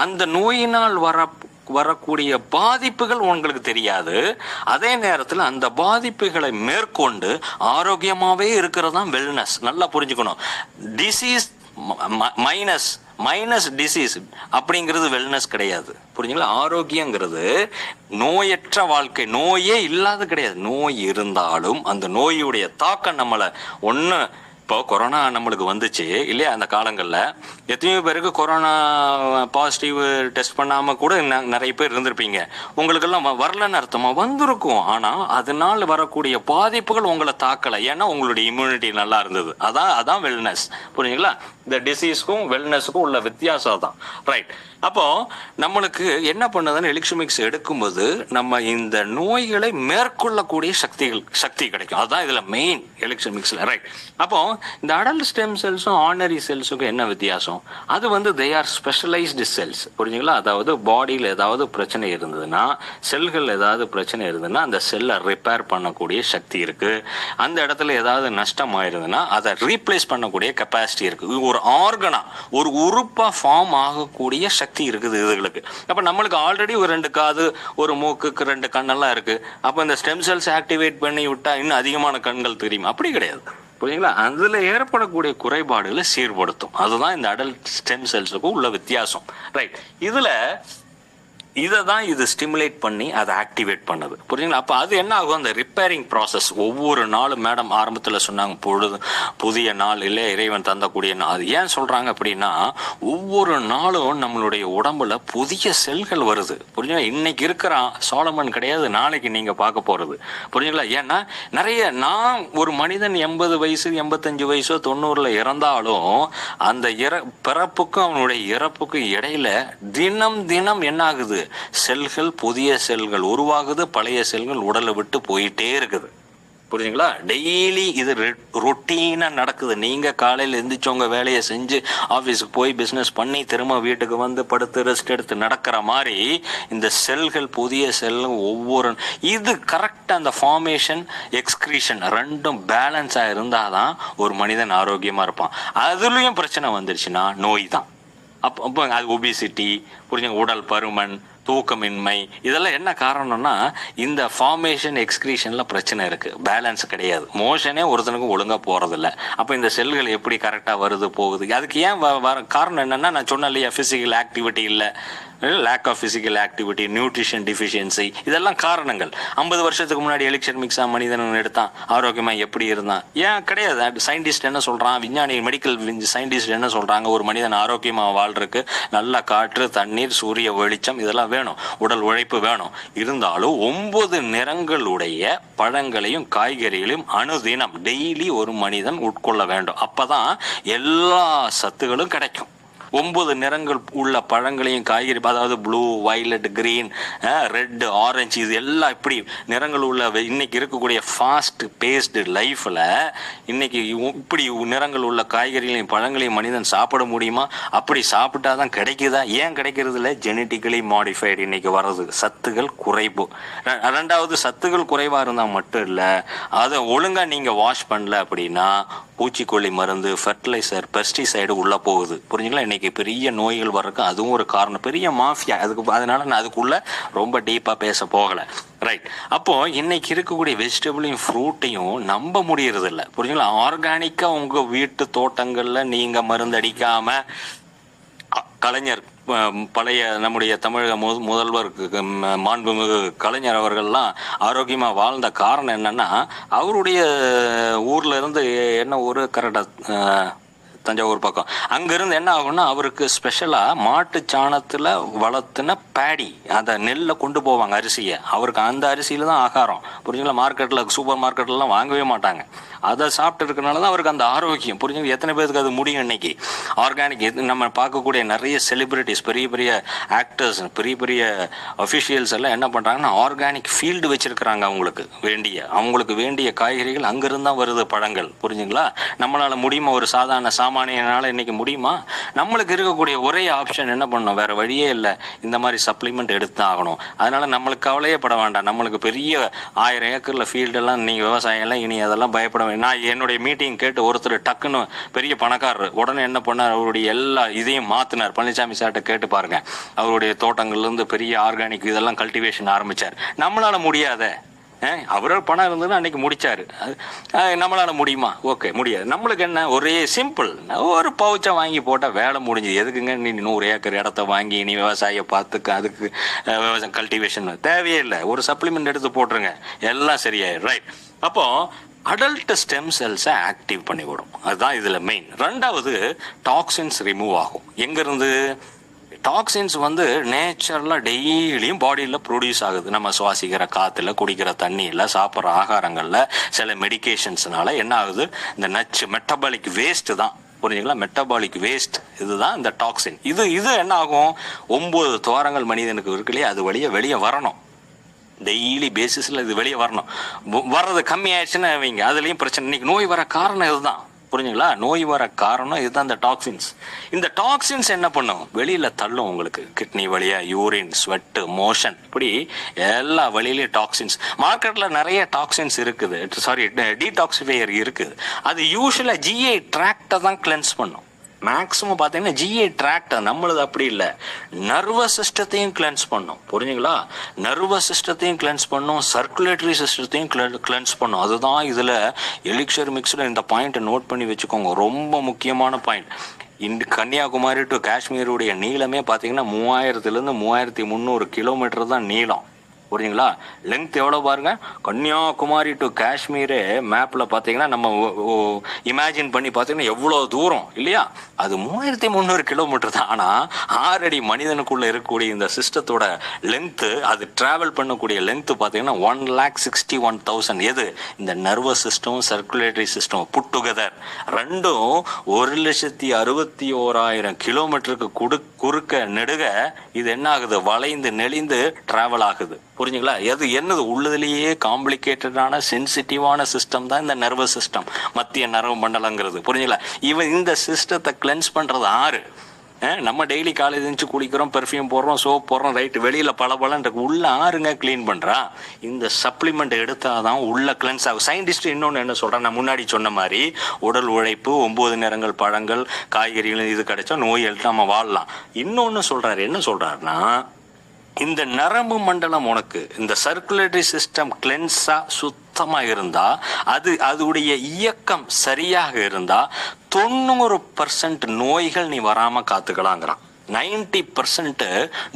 அந்த நோயினால் வரக்கூடிய பாதிப்புகள் உங்களுக்கு தெரியாது. அதே நேரத்தில் அந்த பாதிப்புகளை மேற்கொண்டு ஆரோக்கியமாவே இருக்கிறதான் வெல்னஸ். நல்லா புரிஞ்சுக்கணும். டிசீஸ் மைனஸ் டிசீஸ் அப்படிங்கிறது வெல்னஸ் கிடையாது. புரிஞ்சுங்களா? ஆரோக்கியங்கிறது நோயற்ற வாழ்க்கை. நோயே இல்லாத கிடையாது. நோய் இருந்தாலும் அந்த நோயுடைய தாக்கம் நம்மளை ஒன்று. இப்போ கொரோனா நம்மளுக்கு வந்துச்சு இல்லையா? அந்த காலங்களில் எத்தனையோ பேருக்கு கொரோனா பாசிட்டிவ் டெஸ்ட் பண்ணாமல் கூட நிறைய பேர் இருந்திருப்பீங்க. உங்களுக்கெல்லாம் வரலன்னு அர்த்தமா? வந்திருக்கும். ஆனால் அதனால் வரக்கூடிய பாதிப்புகள் உங்களை தாக்கலை. ஏன்னா உங்களுடைய இம்யூனிட்டி நல்லா இருந்தது. அதான் வெல்னஸ். புரியுங்களா? இந்த டிசீஸ்க்கும் வெல்னஸுக்கும் உள்ள வித்தியாசம் தான். ரைட். அப்போ நம்மளுக்கு என்ன பண்ணுதுன்னு எலிக்சர் மிக்ஸ் எடுக்கும்போது நம்ம இந்த நோய்களை மேற்கொள்ளக்கூடிய சக்தி கிடைக்கும். அதுதான் இதுல மெயின் எலிக்சர் மிக்ஸ்ல. ரைட். அப்போ இந்த அடல்ட் ஸ்டெம் செல்ஸும் ஆர்டினரி செல்ஸுக்கும் என்ன வித்தியாசம்? அது தே ஆர் ஸ்பெஷலைஸ்டு செல்ஸ். புரிஞ்சுங்களா? அதாவது பாடியில் ஏதாவது பிரச்சனை இருந்ததுன்னா, செல்கள் ஏதாவது பிரச்சனை இருந்ததுன்னா அந்த செல்லை ரிப்பேர் பண்ணக்கூடிய சக்தி இருக்கு. அந்த இடத்துல ஏதாவது நஷ்டம் ஆயிருதுன்னா அதை ரீப்ளேஸ் பண்ணக்கூடிய கெப்பாசிட்டி இருக்கு. ஒரு ஆர்கனா, ஒரு உறுப்பா ஃபார்ம் ஆகக்கூடிய சக்தி இருக்குது இதுகளுக்கு. அப்ப நம்மளுக்கு ஆல்ரெடி ஒரு 2 காது, ஒரு மூக்குக்கு 2 கண்ணெல்லாம் இருக்கு. அப்ப இந்த ஸ்டெம் செல்ஸ் ஆக்டிவேட் பண்ணி விட்டா இன்னும் அதிகமான கண்கள் தெரியும்? அப்படி கிடையாது. புரியுங்களா? அதுல ஏற்படக்கூடிய குறைபாடுகளை சீர்படுத்தும். அதுதான் இந்த அடல்ட் ஸ்டெம் செல்ஸுக்கும் உள்ள வித்தியாசம். ரைட். இதை தான் இது ஸ்டிமுலேட் பண்ணி அதை ஆக்டிவேட் பண்ணுது. புரியுங்களா? அப்போ அது என்ன ஆகும்? அந்த ரிப்பேரிங் ப்ராசஸ் ஒவ்வொரு நாளும், மேடம் ஆரம்பத்தில் சொன்னாங்க, புதிய நாள் இல்லை இறைவன் தந்தக்கூடிய நாள். அது ஏன் சொல்றாங்க அப்படின்னா, ஒவ்வொரு நாளும் நம்மளுடைய உடம்புல புதிய செல்கள் வருது. புரியுங்களா? இன்னைக்கு இருக்கிற சோலமன் கிடையாது நாளைக்கு நீங்க பார்க்க போறது. புரியுங்களா? ஏன்னா நான் ஒரு மனிதன் 80 வயசு 85 வயசோ 90ல இறந்தாலும் அந்த பிறப்புக்கும் அவனுடைய இறப்புக்கும் இடையில தினம் என்ன ஆகுது? செல்கள், புதிய செல்கள் உருவாகுது, பழைய செல்கள் உடலை விட்டு போயிட்டே இருக்குது. புரியுதுங்களா? டெய்லி இது ரொட்டீனா நடக்குது. நீங்க காலையில் எந்திரிச்சவங்க வேலையை செஞ்சு ஆஃபீஸுக்கு போய் பிஸ்னஸ் பண்ணி திரும்ப வீட்டுக்கு வந்து படுத்து ரெஸ்ட் எடுத்து நடக்கிற மாதிரி இந்த செல்கள், புதிய செல்கள் ஒவ்வொரு இது கரெக்டாக அந்த ஃபார்மேஷன், எக்ஸ்கிரீஷன் ரெண்டும் பேலன்ஸாக இருந்தாதான் ஒரு மனிதன் ஆரோக்கியமா இருப்பான். அதுலயும் பிரச்சனை வந்துருச்சுன்னா நோய் தான். அப்போ அது ஒபிசிட்டி, புரிஞ்சுங்க, உடல் பருமன், தூக்கமின்மை, இதெல்லாம் என்ன காரணம்னா இந்த ஃபார்மேஷன் எக்ஸ்கிரீஷன்ல பிரச்சனை இருக்கு. பேலன்ஸ் கிடையாது. மோஷனே ஒருத்தனுக்கு ஒழுங்கா போறதில்ல. அப்போ இந்த செல்கள் எப்படி கரெக்டா வருது போகுது? அதுக்கு ஏன் காரணம் என்னன்னா, நான் சொன்னேன் இல்லையா, பிசிக்கல் ஆக்டிவிட்டி இல்லை, lack of physical activity, nutrition deficiency, இதெல்லாம் காரணங்கள். 50 வருஷத்துக்கு முன்னாடி எலிக்சர் மிக்ஸா மனிதன் எடுத்தான், ஆரோக்கியமா எப்படி இருந்தான்? ஏன் கிடையாது. சயின்டிஸ்ட் என்ன சொல்றான், விஞ்ஞானி மெடிக்கல் சயின்டிஸ்ட் என்ன சொல்றாங்க, ஒரு மனிதன் ஆரோக்கியமா வாழ்றதுக்கு நல்ல காற்று, தண்ணீர், சூரிய வெளிச்சம் இதெல்லாம் வேணும், உடல் உழைப்பு வேணும். இருந்தாலும் 9 நிறங்களுடைய பழங்களையும் காய்கறிகளையும் அனுதினம் டெய்லி ஒரு மனிதன் உட்கொள்ள வேண்டும். அப்பதான் எல்லா சத்துகளும் கிடைக்கும். 9 நிறங்கள் உள்ள பழங்களையும் காய்கறி, அதாவது blue, violet, green, red, orange, இது எல்லாம் இப்படி நிறங்கள் உள்ள இன்னைக்கு இருக்கக்கூடிய ஃபாஸ்ட் பேஸ்டு லைஃப்ல இன்னைக்கு இப்படி நிறங்கள் உள்ள காய்கறிகளையும் பழங்களையும் மனிதன் சாப்பிட முடியுமா? அப்படி சாப்பிட்டாதான் கிடைக்குதா? ஏன் கிடைக்கிறது இல்லை? ஜெனட்டிக்கலி மாடிஃபைடு இன்னைக்கு வர்றது சத்துகள் குறைவு. ரெண்டாவது, சத்துகள் குறைவா இருந்தால் மட்டும் இல்லை, அதை ஒழுங்கா நீங்க வாஷ் பண்ணல அப்படின்னா பூச்சிக்கொல்லி மருந்து, ஃபெர்டிலைசர், பெஸ்டிசைடு உள்ள போகுது. புரிஞ்சுங்களா? இன்னைக்கு பெரிய நோய்கள் வர்றதுக்கு அதுவும் ஒரு காரணம், பெரிய மாஃபியா அதுக்கு. அதனால நான் அதுக்குள்ள ரொம்ப டீப்பா பேச போகல. ரைட். அப்போ இன்னைக்கு இருக்கக்கூடிய வெஜிடபிளையும் ஃப்ரூட்டையும் நம்ப முடியறது இல்லை. புரிஞ்சுங்களா? ஆர்கானிக்கா உங்க வீட்டு தோட்டங்கள்ல நீங்க மருந்து அடிக்காம, கலைஞர் பழைய நம்முடைய தமிழக முதல்வருக்கு மாண்புமிகு கலைஞர் அவர்கள்லாம் ஆரோக்கியமா வாழ்ந்த காரணம் என்னன்னா, அவருடைய ஊர்ல இருந்து என்ன ஊரு கரெக்டா, தஞ்சாவூர் பக்கம், அங்கிருந்து என்ன ஆகும்னா அவருக்கு ஸ்பெஷலா மாட்டு சாணத்துல வளர்த்துன பேடி, அந்த நெல்லை கொண்டு போவாங்க, அரிசியை. அவருக்கு அந்த அரிசியில தான் ஆகாரம். புரிஞ்சுங்களா? மார்க்கெட்ல, சூப்பர் மார்க்கெட்லாம் வாங்கவே மாட்டாங்க. அதை சாப்பிட்டு இருக்கனால தான் அவருக்கு அந்த ஆரோக்கியம். புரிஞ்சுங்க? எத்தனை பேருக்கு அது முடியும் இன்னைக்கு? ஆர்கானிக் நம்ம பார்க்கக்கூடிய நிறைய செலிபிரிட்டிஸ், பெரிய பெரிய ஆக்டர்ஸ், பெரிய பெரிய அஃபிஷியல்ஸ் எல்லாம் என்ன பண்றாங்கன்னா ஆர்கானிக் ஃபீல்டு வச்சிருக்கிறாங்க. அவங்களுக்கு வேண்டிய காய்கறிகள் அங்கிருந்து தான் வருது, பழங்கள். புரிஞ்சுங்களா? நம்மளால முடியுமா? ஒரு சாதாரண சாமானியனால இன்னைக்கு முடியுமா? நம்மளுக்கு இருக்கக்கூடிய ஒரே ஆப்ஷன் என்ன பண்ணணும்? வேற வழியே இல்லை, இந்த மாதிரி சப்ளிமெண்ட் எடுத்து ஆகணும். அதனால நம்மளுக்கு கவலையே பட வேண்டாம். நம்மளுக்கு பெரிய 1000 ஏக்கர்ல ஃபீல்டெல்லாம் நீங்க விவசாயம் எல்லாம் இனி அதெல்லாம் பயப்பட. நான் என்னுடைய மீட்டிங் கேட்டு ஒருத்தர் டக்குன்னு பெரிய பணக்காரர் உடனே என்ன பண்ணார்? அவருடைய எல்லா இதையும் மாத்தினார். பழனிசாமி சார்ட்ட கேட்டு பாருங்க. அவருடைய தோட்டங்கள்ல இருந்து பெரிய ஆர்கானிக் இதெல்லாம் கல்டிவேஷன் ஆரம்பிச்சார். நம்மளால முடியாத, அவரோட பணம் இருந்ததுன்னா அன்னைக்கு முடிச்சாரு. நம்மளால முடியுமா? ஓகே, முடியாது. நம்மளுக்கு என்ன, ஒரே சிம்பிள், ஒரு பவுச்சை வாங்கி போட்டா வேலை முடிஞ்சது. எதுக்குங்க நீ 100 ஏக்கர் இடத்த வாங்கி நீ விவசாயம் பார்த்துக்க, அதுக்கு விவசாயம் கல்டிவேஷன் தேவையே இல்லை. ஒரு சப்ளிமெண்ட் எடுத்து போட்டுருங்க, எல்லாம் சரியாயிடும். ரைட். அப்போ அடல்ட் ஸ்டெம் செல்ஸை ஆக்டிவ் பண்ணி விடும். அதுதான் இதுல மெயின். ரெண்டாவது, டாக்ஸின்ஸ் ரிமூவ் ஆகும். எங்கிருந்து? டாக்ஸின்ஸ் நேச்சுரலாக டெய்லியும் பாடியில் ப்ரொடியூஸ் ஆகுது. நம்ம சுவாசிக்கிற காற்றுல, குடிக்கிற தண்ணியில், சாப்பிட்ற ஆகாரங்களில், சில மெடிகேஷன்ஸ்னால என்ன ஆகுது? இந்த நச்சு மெட்டபாலிக் வேஸ்ட் தான். புரிஞ்சுங்களா? மெட்டபாலிக் வேஸ்ட் இதுதான் இந்த டாக்ஸின். இது என்ன ஆகும்? 9 துவாரங்கள் மனிதனுக்கு இருக்குல்லையே, அது வெளியே வரணும். டெய்லி பேசிஸில் இது வெளியே வரணும். வர்றது கம்மி ஆயிடுச்சுன்னா வைங்க, அதுலேயும் பிரச்சனை. இன்னைக்கு நோய் வர காரணம் இதுதான். புரிஞ்சுங்களா? நோய் வர காரணம் இதுதான், இந்த டாக்ஸின்ஸ். இந்த டாக்ஸின்ஸ் என்ன பண்ணும்? வெளியில தள்ளும். உங்களுக்கு கிட்னி வழியா யூரின், ஸ்வெட், மோஷன், இப்படி எல்லா வழியிலையும் டாக்ஸின்ஸ். மார்க்கெட்ல நிறைய டாக்ஸின்ஸ் இருக்குது, டீடாக்சிஃபையர் இருக்குது. அது யூஸ்வலா ஜிஐ ட்ராக்டை தான் கிளென்ஸ் பண்ணும். மேக்ஸிமம் பார்த்தீங்கன்னா ஜிஐ ட்ராக்ட் நம்மளது அப்படி இல்லை, நர்வஸ் சிஸ்டத்தையும் கிளென்ஸ் பண்ணும். புரிஞ்சுங்களா? நர்வஸ் சிஸ்டத்தையும் கிளென்ஸ் பண்ணும், சர்க்குலேட்டரி சிஸ்டத்தையும் கிளென்ஸ் பண்ணும். அதுதான் இதில் எலிக்சர் மிக்ஸில் இந்த பாயிண்ட்டை நோட் பண்ணி வச்சுக்கோங்க, ரொம்ப முக்கியமான பாயிண்ட். இந்த கன்னியாகுமரி டு காஷ்மீருடைய நீளமே பார்த்தீங்கன்னா 3000 3300 கிலோமீட்டர் தான் நீளம். புரியுங்களா? லெங்த் எவ்வளோ பாருங்க. கன்னியாகுமரி டு காஷ்மீரே மேப்ல பார்த்தீங்கன்னா நம்ம இமேஜின் பண்ணி பார்த்தீங்கன்னா எவ்வளோ தூரம் இல்லையா? அது 3300 கிலோமீட்டர் தான். ஆனால் 6 அடி மனிதனுக்குள்ள இருக்கக்கூடிய இந்த சிஸ்டத்தோட லென்த்து, அது டிராவல் பண்ணக்கூடிய லென்த்து பார்த்தீங்கன்னா 1,61,000. எது? இந்த nervous system, circulatory system put together ரெண்டும் 1,61,000 கிலோமீட்டருக்கு குறுக்க நெடுக இது என்ன ஆகுது? வளைந்து நெளிந்து டிராவல் ஆகுது. புரிஞ்சுங்களா? என்னது உள்ளதுலேயே காம்ப்ளிகேட்டடான சென்சிட்டிவான சிஸ்டம் தான் இந்த நர்வஸ் சிஸ்டம், மத்திய நரம்பு மண்டலங்கிறது. புரிஞ்சுங்களா? இந்த சிஸ்டத்தை கிளென்ஸ் பண்றது ஆறு. நம்ம டெய்லி காலேஜ் எழுந்து குளிக்கிறோம், பெர்ஃப்யூம் போடுறோம், சோப் போடுறோம், ரைட்டு, வெளியில பலபலன்னு உள்ள ஆறுங்க கிளீன் பண்றா. இந்த சப்ளிமெண்ட் எடுத்தாதான் உள்ள கிளென்ஸ் ஆகும். சயின்டிஸ்ட் இன்னொன்னு என்ன சொல்றேன், நான் முன்னாடி சொன்ன மாதிரி உடல் உழைப்பு, 9 நிறங்கள் பழங்கள் காய்கறிகள் இது கிடைச்சா நோய் எழுத்து நம்ம வாழலாம். இன்னொன்னு சொல்றாரு, என்ன சொல்றாருன்னா, இந்த நரம்பு மண்டலம் உனக்கு இந்த சர்க்குலேட்டரி சிஸ்டம் கிளென்ஸா சுத்தமா இருந்தா, அதுடைய இயக்கம் சரியாக இருந்தா 90% நோய்கள் நீ வராம காத்துக்கலாங்கிறான். 90%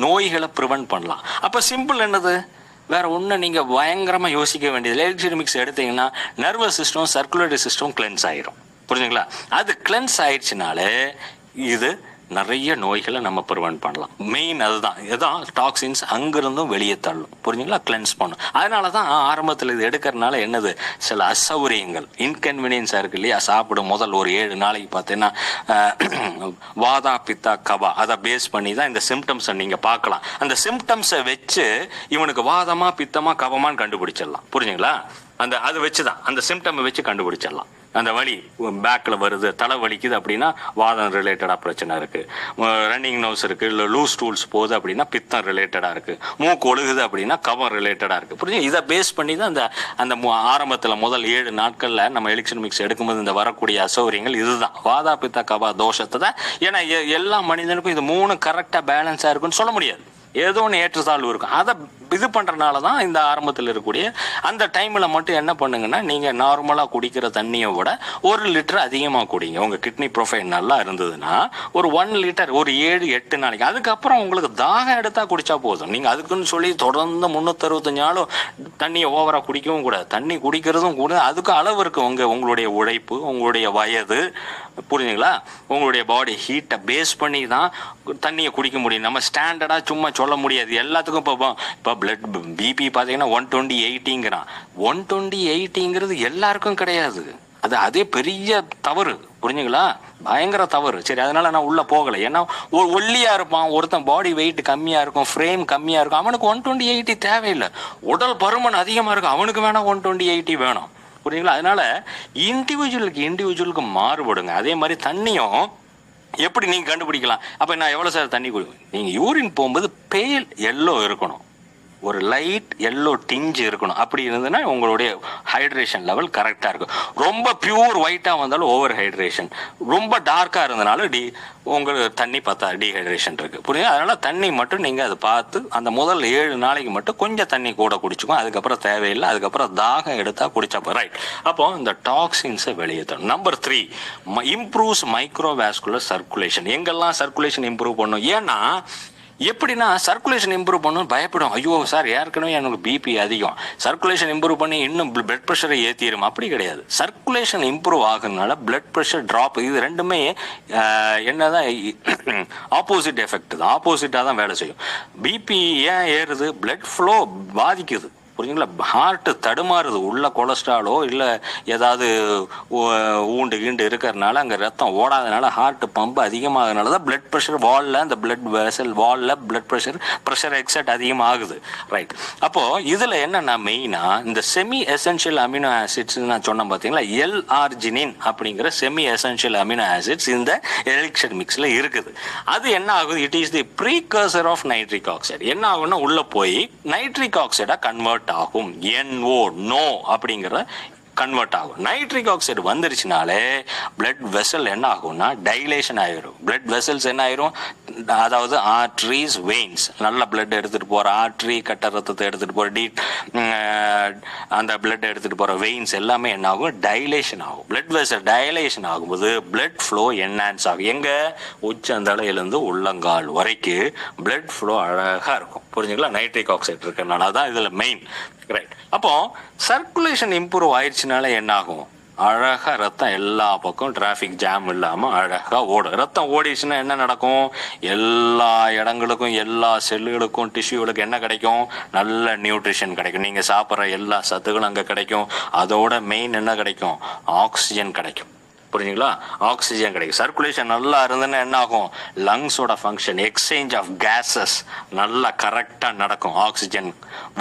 நோய்களை ப்ரிவென்ட் பண்ணலாம். அப்ப சிம்பிள் என்னது? வேற ஒண்ணு நீங்க பயங்கரமா யோசிக்க வேண்டியது. எலக்ட்ரிக் மிக்ஸ் எடுத்தீங்கன்னா nervous system, circulatory system cleanse ஆயிரும். புரிஞ்சுங்களா? அது கிளென்ஸ் ஆயிடுச்சுனாலே இது நிறைய நோய்களை நம்ம ப்ரிவென்ட் பண்ணலாம். மெயின் அதுதான், இதுதான் டாக்ஸின்ஸ் அங்கிருந்தும் வெளியே தள்ளும். புரிஞ்சுங்களா? கிளென்ஸ் பண்ணும். அதனால தான் ஆரம்பத்தில் இது எடுக்கிறதுனால என்னது, சில அசௌகரியங்கள் இன்கன்வீனியன்ஸாக இருக்கு இல்லையா. சாப்பிடும் முதல் ஒரு 7 நாளைக்கு பார்த்தீங்கன்னா வாதா பித்தா கபா அதை பேஸ் பண்ணி தான் இந்த சிம்டம்ஸை நீங்கள் பார்க்கலாம். அந்த சிம்டம்ஸை வச்சு இவனுக்கு வாதமா பித்தமா கபமான்னு கண்டுபிடிச்சிடலாம். புரிஞ்சுங்களா? அதை வச்சு தான் அந்த சிம்டம் வச்சு கண்டுபிடிச்சிடலாம். அந்த வலி பேக்கில் வருது, தலை வலிக்குது அப்படின்னா வாதம் ரிலேட்டடாக பிரச்சனை இருக்குது. ரன்னிங் நோஸ் இருக்குது, இல்லை லூஸ் டூல்ஸ் போகுது அப்படின்னா பித்தம் ரிலேட்டடாக இருக்குது. மூக்கு ஒழுகுது அப்படின்னா கபம் ரிலேட்டடாக இருக்குது. புரிஞ்சு? இதை பேஸ் பண்ணி தான் அந்த ஆரம்பத்தில் முதல் 7 நாட்களில் நம்ம எலிக்ஷன் மிக்ஸ் எடுக்கும்போது இந்த வரக்கூடிய அசௌகரியங்கள் இதுதான், வாதா பித்த கபா தோஷத்தை தான். ஏன்னா எல்லா மனிதனுக்கும் இது 3 கரெக்டாக பேலன்ஸாக இருக்குன்னு சொல்ல முடியாது. ஏதோ ஒன்று ஏற்றத்தாழ்வு இருக்கும். அதை இது பண்ணுறதுனால தான் இந்த ஆரம்பத்தில் இருக்கக்கூடிய அந்த டைமில் மட்டும் என்ன பண்ணுங்கன்னா, நீங்கள் நார்மலாக குடிக்கிற தண்ணியை விட 1 லிட்டர் அதிகமாக குடிங்க. உங்கள் கிட்னி ப்ரொஃபைல் நல்லா இருந்ததுன்னா ஒரு 1 லிட்டர் ஒரு 7-8 நாளைக்கு. அதுக்கப்புறம் உங்களுக்கு தாகம் எடுத்தால் குடித்தா போதும். நீங்கள் அதுக்குன்னு சொல்லி தொடர்ந்து 365 நாளும் தண்ணியை ஓவராக குடிக்கவும் கூடாது. தண்ணி குடிக்கிறதும் கூட அதுக்கு அளவு இருக்குது. உங்களுடைய உழைப்பு, உங்களுடைய வயது, புரிஞ்சுங்களா, உங்களுடைய பாடி ஹீட்டை பேஸ் பண்ணி தான் தண்ணியை குடிக்க முடியும். நம்ம ஸ்டாண்டர்டாக சும்மா சொல்ல முடியாது எல்லாத்துக்கும். இப்போ பிளட் பிபி பார்த்தீங்கன்னா 120/80ங்கிறான். 120/80ங்கிறது எல்லாருக்கும் கிடையாது. அதே பெரிய தவறு. புரிஞ்சுங்களா? பயங்கர தவறு. சரி, அதனால நான் உள்ள போகலை. ஏன்னா ஒல்லியா இருப்பான் ஒருத்தன், பாடி வெயிட் கம்மியா இருக்கும், ஃப்ரேம் கம்மியா இருக்கும், அவனுக்கு 120/80 தேவையில்லை. உடல் பருமன் அதிகமா இருக்கும், அவனுக்கு வேணா 120/80 வேணும். புரியுங்களா? அதனால இண்டிவிஜுவலுக்கு மாறுபடுங்க. அதே மாதிரி தண்ணியும் எப்படி நீங்க கண்டுபிடிக்கலாம்? அப்ப நான் எவ்வளவு சார் தண்ணி குடிப்பேன்? நீங்க யூரின் போகும்போது பேல் எல்லோ இருக்கணும், ஒரு லைட் எல்லோ டிஞ்சு இருக்கணும். அப்படி இருந்ததுன்னா உங்களுடைய ஹைட்ரேஷன் லெவல் கரெக்டாக இருக்கும். ரொம்ப பியூர் ஒயிட்டாக வந்தாலும் ஓவர் ஹைட்ரேஷன், ரொம்ப டார்க்காக இருந்தனால உங்களுக்கு தண்ணி பார்த்தா டீஹைட்ரேஷன் இருக்குது. புரியுது? அதனால் தண்ணி மட்டும் நீங்கள் அதை பார்த்து அந்த முதல் 7 நாளைக்கு மட்டும் கொஞ்சம் தண்ணி கூட குடிச்சுக்கும். அதுக்கப்புறம் தேவையில்லை. அதுக்கப்புறம் தாகம் எடுத்தால் குடிச்சப்போ ரைட். அப்போ இந்த டாக்ஸின்ஸை வெளியேற்றணும். Number 3, improves microvascular circulation. எங்கெல்லாம் சர்க்குலேஷன் இம்ப்ரூவ் பண்ணும்? ஏன்னா எப்படின்னா சர்க்குலேஷன் இம்ப்ரூவ் பண்ணணும் பயப்படும். ஐயோ சார், ஏற்கனவே எனக்கு பிபி அதிகம், சர்க்குலேஷன் இம்ப்ரூவ் பண்ணி இன்னும் பிளட் ப்ரெஷரை ஏற்றிடும். அப்படி கிடையாது. சர்க்குலேஷன் இம்ப்ரூவ் ஆகுறதுனால பிளட் ப்ரெஷர் ட்ராப். இது ரெண்டுமே என்னதான் ஆப்போசிட் எஃபெக்ட் தான், ஆப்போசிட்டாக தான் வேலை செய்யும். பிபி ஏன் ஏறுது? பிளட் ஃப்ளோ பாதிக்குது. புரியுங்களா? ஹார்ட்டு தடுமாறுது. உள்ள கொலஸ்ட்ராலோ இல்லை ஏதாவது ஊண்டு கீண்டு இருக்கிறதுனால அங்கே ரத்தம் ஓடாதனால ஹார்ட் பம்ப் அதிகமாகனால தான் பிளட் ப்ரெஷர் வாலில், அந்த பிளட் வெசல் வாலில் பிளட் ப்ரெஷர் எக்ஸட் அதிகமாகுது. ரைட். அப்போது இதில் என்னென்னா மெயினாக இந்த செமி எசென்ஷியல் அமினோ ஆசிட்ஸ் நான் சொன்னேன் பார்த்தீங்களா, L-ஆர்ஜினின் அப்படிங்கிற செமி எசென்ஷியல் அமினோ ஆசிட்ஸ் இந்த எலிக்ஷன் மிக்ஸில் இருக்குது. அது என்ன ஆகுது? It is the precursor of nitric oxide. என்ன ஆகும்னா உள்ளே போய் நைட்ரிக் ஆக்சைடாக கன்வெர்ட் ஆகும். NO நோ அப்படிங்கிற கன்வெர்ட் ஆகும். நைட்ரிக் ஆக்சைடு வந்துருச்சுனாலே பிளட் வெசல் என்ன ஆகும்னா டைலேஷன் ஆயிரும். பிளட் வெசல்ஸ் என்ன ஆயிரும்? அதாவது ஆர்ட்ரிஸ், வெயின்ஸ், நல்ல பிளட் எடுத்துட்டு போற ஆர்ட்ரி, கட்ட ரத்தத்தை எடுத்துட்டு போற அந்த பிளட் எடுத்துட்டு போற வெயின்ஸ் எல்லாமே என்ன ஆகும்? டைலேஷன் ஆகும். பிளட் வெசல் டைலேஷன் ஆகும்போது பிளட் ஃப்ளோ என்ஹான்ஸ் ஆகும். எங்க? உச்சந்தலையிலிருந்து உள்ளங்கால் வரைக்கும் பிளட் ஃப்ளோ அழகா இருக்கும். புரிஞ்சுங்களா? நைட்ரிக் ஆக்சைடு இருக்கிறதுனால தான் இதுல மெயின். ரைட். அப்போ சர்க்குலேஷன் இம்ப்ரூவ் ஆயிடுச்சுனால என்ன ஆகும்? அழகா ரத்தம் எல்லா பக்கம் டிராஃபிக் ஜாம் இல்லாம அழகா ஓடும். ரத்தம் ஓடிச்சுன்னா என்ன நடக்கும்? எல்லா இடங்களுக்கும், எல்லா செல்லுகளுக்கும், டிஷ்யூகளுக்கும் என்ன கிடைக்கும்? நல்ல நியூட்ரிஷன் கிடைக்கும். நீங்க சாப்பிட்ற எல்லா சத்துக்களும் அங்க கிடைக்கும். அதோட மெயின் என்ன கிடைக்கும்? ஆக்சிஜன் கிடைக்கும். புரிஞ்சுங்களா? ஆக்சிஜன் கிடைக்கும். சர்க்குலேஷன் நல்லா இருந்ததுன்னா என்ன ஆகும்? லங்ஸோட ஃபங்க்ஷன், எக்ஸ்சேஞ்ச் ஆஃப் கேஸஸ் நல்லா கரெக்டாக நடக்கும். ஆக்சிஜன்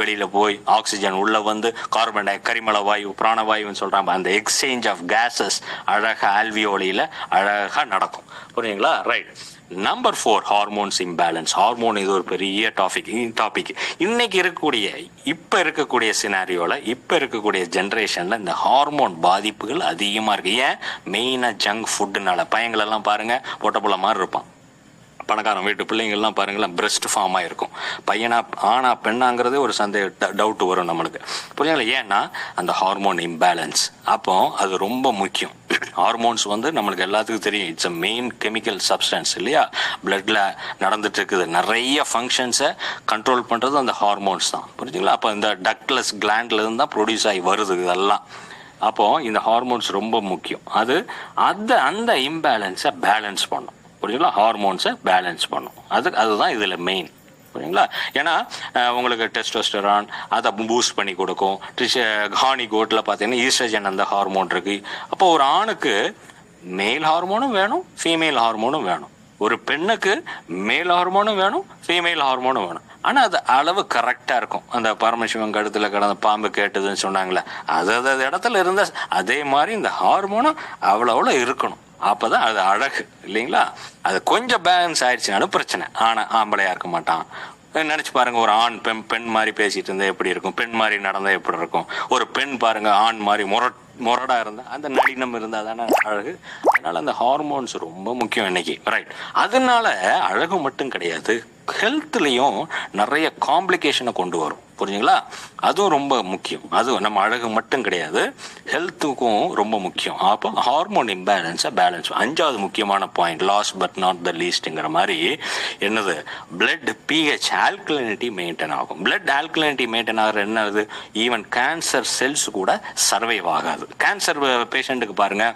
வெளியில போய் ஆக்சிஜன் உள்ள வந்து கார்பன் டை கரிமல வாயு, பிராணவாயுன்னு சொல்றாங்க. அந்த எக்ஸ்சேஞ்ச் ஆஃப் கேஸஸ் அழகா ஆல்வியோலியில அழகா நடக்கும். புரியுங்களா? Right. Number 4, hormones imbalance. Hormone இது ஒரு பெரிய டாபிக். இன்னைக்கு இப்ப இருக்கக்கூடிய சினாரியோல, இப்ப இருக்கக்கூடிய ஜென்ரேஷன்ல இந்த ஹார்மோன் பாதிப்புகள் அதிகமா இருக்கு. ஏன்? மெயினா ஜங்க் ஃபுட்டுனால. பையங்கள் எல்லாம் பாருங்க, பொட்டப்புள்ள மாதிரி இருப்பான். பணக்காரன் வீட்டு பிள்ளைங்கள்லாம் பாருங்களேன், பிரெஸ்ட் ஃபார்ம் ஆகிருக்கும். பையனா ஆனா பெண்ணாங்கிறதே ஒரு டவுட் வரும் நம்மளுக்கு. புரியுங்களா? ஏன்னா அந்த ஹார்மோன் இம்பேலன்ஸ். அப்போ அது ரொம்ப முக்கியம். ஹார்மோன்ஸ் நம்மளுக்கு எல்லாத்துக்கும் தெரியும். It's a main chemical substance இல்லையா? பிளட்ல நடந்துட்டு இருக்குது. நிறைய ஃபங்க்ஷன்ஸை கண்ட்ரோல் பண்றது அந்த ஹார்மோன்ஸ் தான். புரிஞ்சுங்களா? அப்போ இந்த டக்லஸ் கிளாண்ட்ல இருந்து தான் ப்ரொடியூஸ் ஆகி வருது இதெல்லாம். அப்போ இந்த ஹார்மோன்ஸ் ரொம்ப முக்கியம். அந்த இம்பேலன்ஸை பேலன்ஸ் பண்ணும். புரியுங்களா? ஹார்மோன்ஸை பேலன்ஸ் பண்ணும். அதுதான் இதில் மெயின், புரியுங்களா? ஏன்னா உங்களுக்கு டெஸ்டோஸ்டரான் அதை பூஸ்ட் பண்ணி கொடுக்கும். ஹானி கோட்டில் பார்த்தீங்கன்னா ஈஸ்ட்ரஜன் அந்த ஹார்மோன் இருக்கு. அப்போ ஒரு ஆணுக்கு மேல் ஹார்மோனும் வேணும், ஃபீமேல் ஹார்மோனும் வேணும். ஒரு பெண்ணுக்கு மேல் ஹார்மோனும் வேணும், ஃபீமேல் ஹார்மோனும் வேணும். ஆனால் அது அளவு கரெக்டாக இருக்கும். அந்த பரமசிவன் கழுத்தில் கிடந்த பாம்பு கேட்டதுன்னு சொன்னாங்களே, அது இடத்துல இருந்த அதே மாதிரி இந்த ஹார்மோனும் அவ்வளோ இருக்கணும். அப்போதான் அது அழகு இல்லைங்களா? அது கொஞ்சம் பேலன்ஸ் ஆயிடுச்சுனாலும் பிரச்சனை. ஆனால் ஆம்பளையா இருக்க மாட்டான். நினச்சி பாருங்க, ஒரு ஆண் பெண் மாதிரி பேசிட்டு இருந்தால் எப்படி இருக்கும், பெண் மாதிரி நடந்தால் எப்படி இருக்கும். ஒரு பெண் பாருங்க ஆண் மாதிரி முரடா இருந்தா அந்த நளினம் இருந்தா தானே அழகு. அதனால அந்த ஹார்மோன்ஸ் ரொம்ப முக்கியம் இன்னைக்கு, ரைட்? அதனால அழகு மட்டும் கிடையாது, ஹெல்த்லயும் நிறைய காம்ப்ளிகேஷனை கொண்டு வரும், புரிஞ்சுங்களா? அதுவும் ரொம்ப முக்கியம். அதுவும் நம்ம அழகு மட்டும் கிடையாது, ஹெல்த்துக்கும் ரொம்ப முக்கியம். அப்போ ஹார்மோன் இம்பேலன்ஸை பேலன்ஸ். 5வது முக்கியமான point, last but not the லீஸ்ட்ங்கிற மாதிரி, என்னது? பிளட் பிஹெச் ஆல்கலினிட்டி மெயின்டைன் ஆகும். பிளட் ஆல்கலினிட்டி மெயின்டைன் ஆகிற என்னது? ஈவன் கேன்சர் செல்ஸ் கூட சர்வைவ் ஆகாது. கேன்சர் பேஷண்ட்டுக்கு பாருங்க,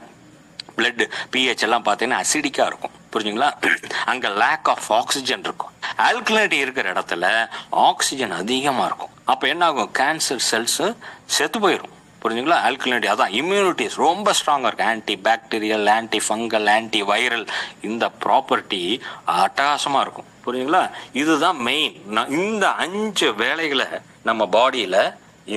பிளட் பிஹெச் எல்லாம் பார்த்தீங்கன்னா அசிடிக்கா இருக்கும், புரிஞ்சுங்களா? அங்க லேக் ஆஃப் ஆக்சிஜன் இருக்கும். ஆல்கலினிட்டி இருக்கிற இடத்துல ஆக்சிஜன் அதிகமா இருக்கும். அப்ப என்ன ஆகும்? கேன்சர் செல்ஸ் செத்து போயிடும், புரிஞ்சுங்களா? ஆல்கலினிட்டி அதான் இம்யூனிட்டிஸ் ரொம்ப ஸ்ட்ராங்கா இருக்கு. Anti bacterial, anti fungal, anti viral, இந்த ப்ராப்பர்ட்டி அட்டகாசமா இருக்கும், புரியுங்களா? இதுதான் மெயின். இந்த 5 வேலைகளை நம்ம பாடியில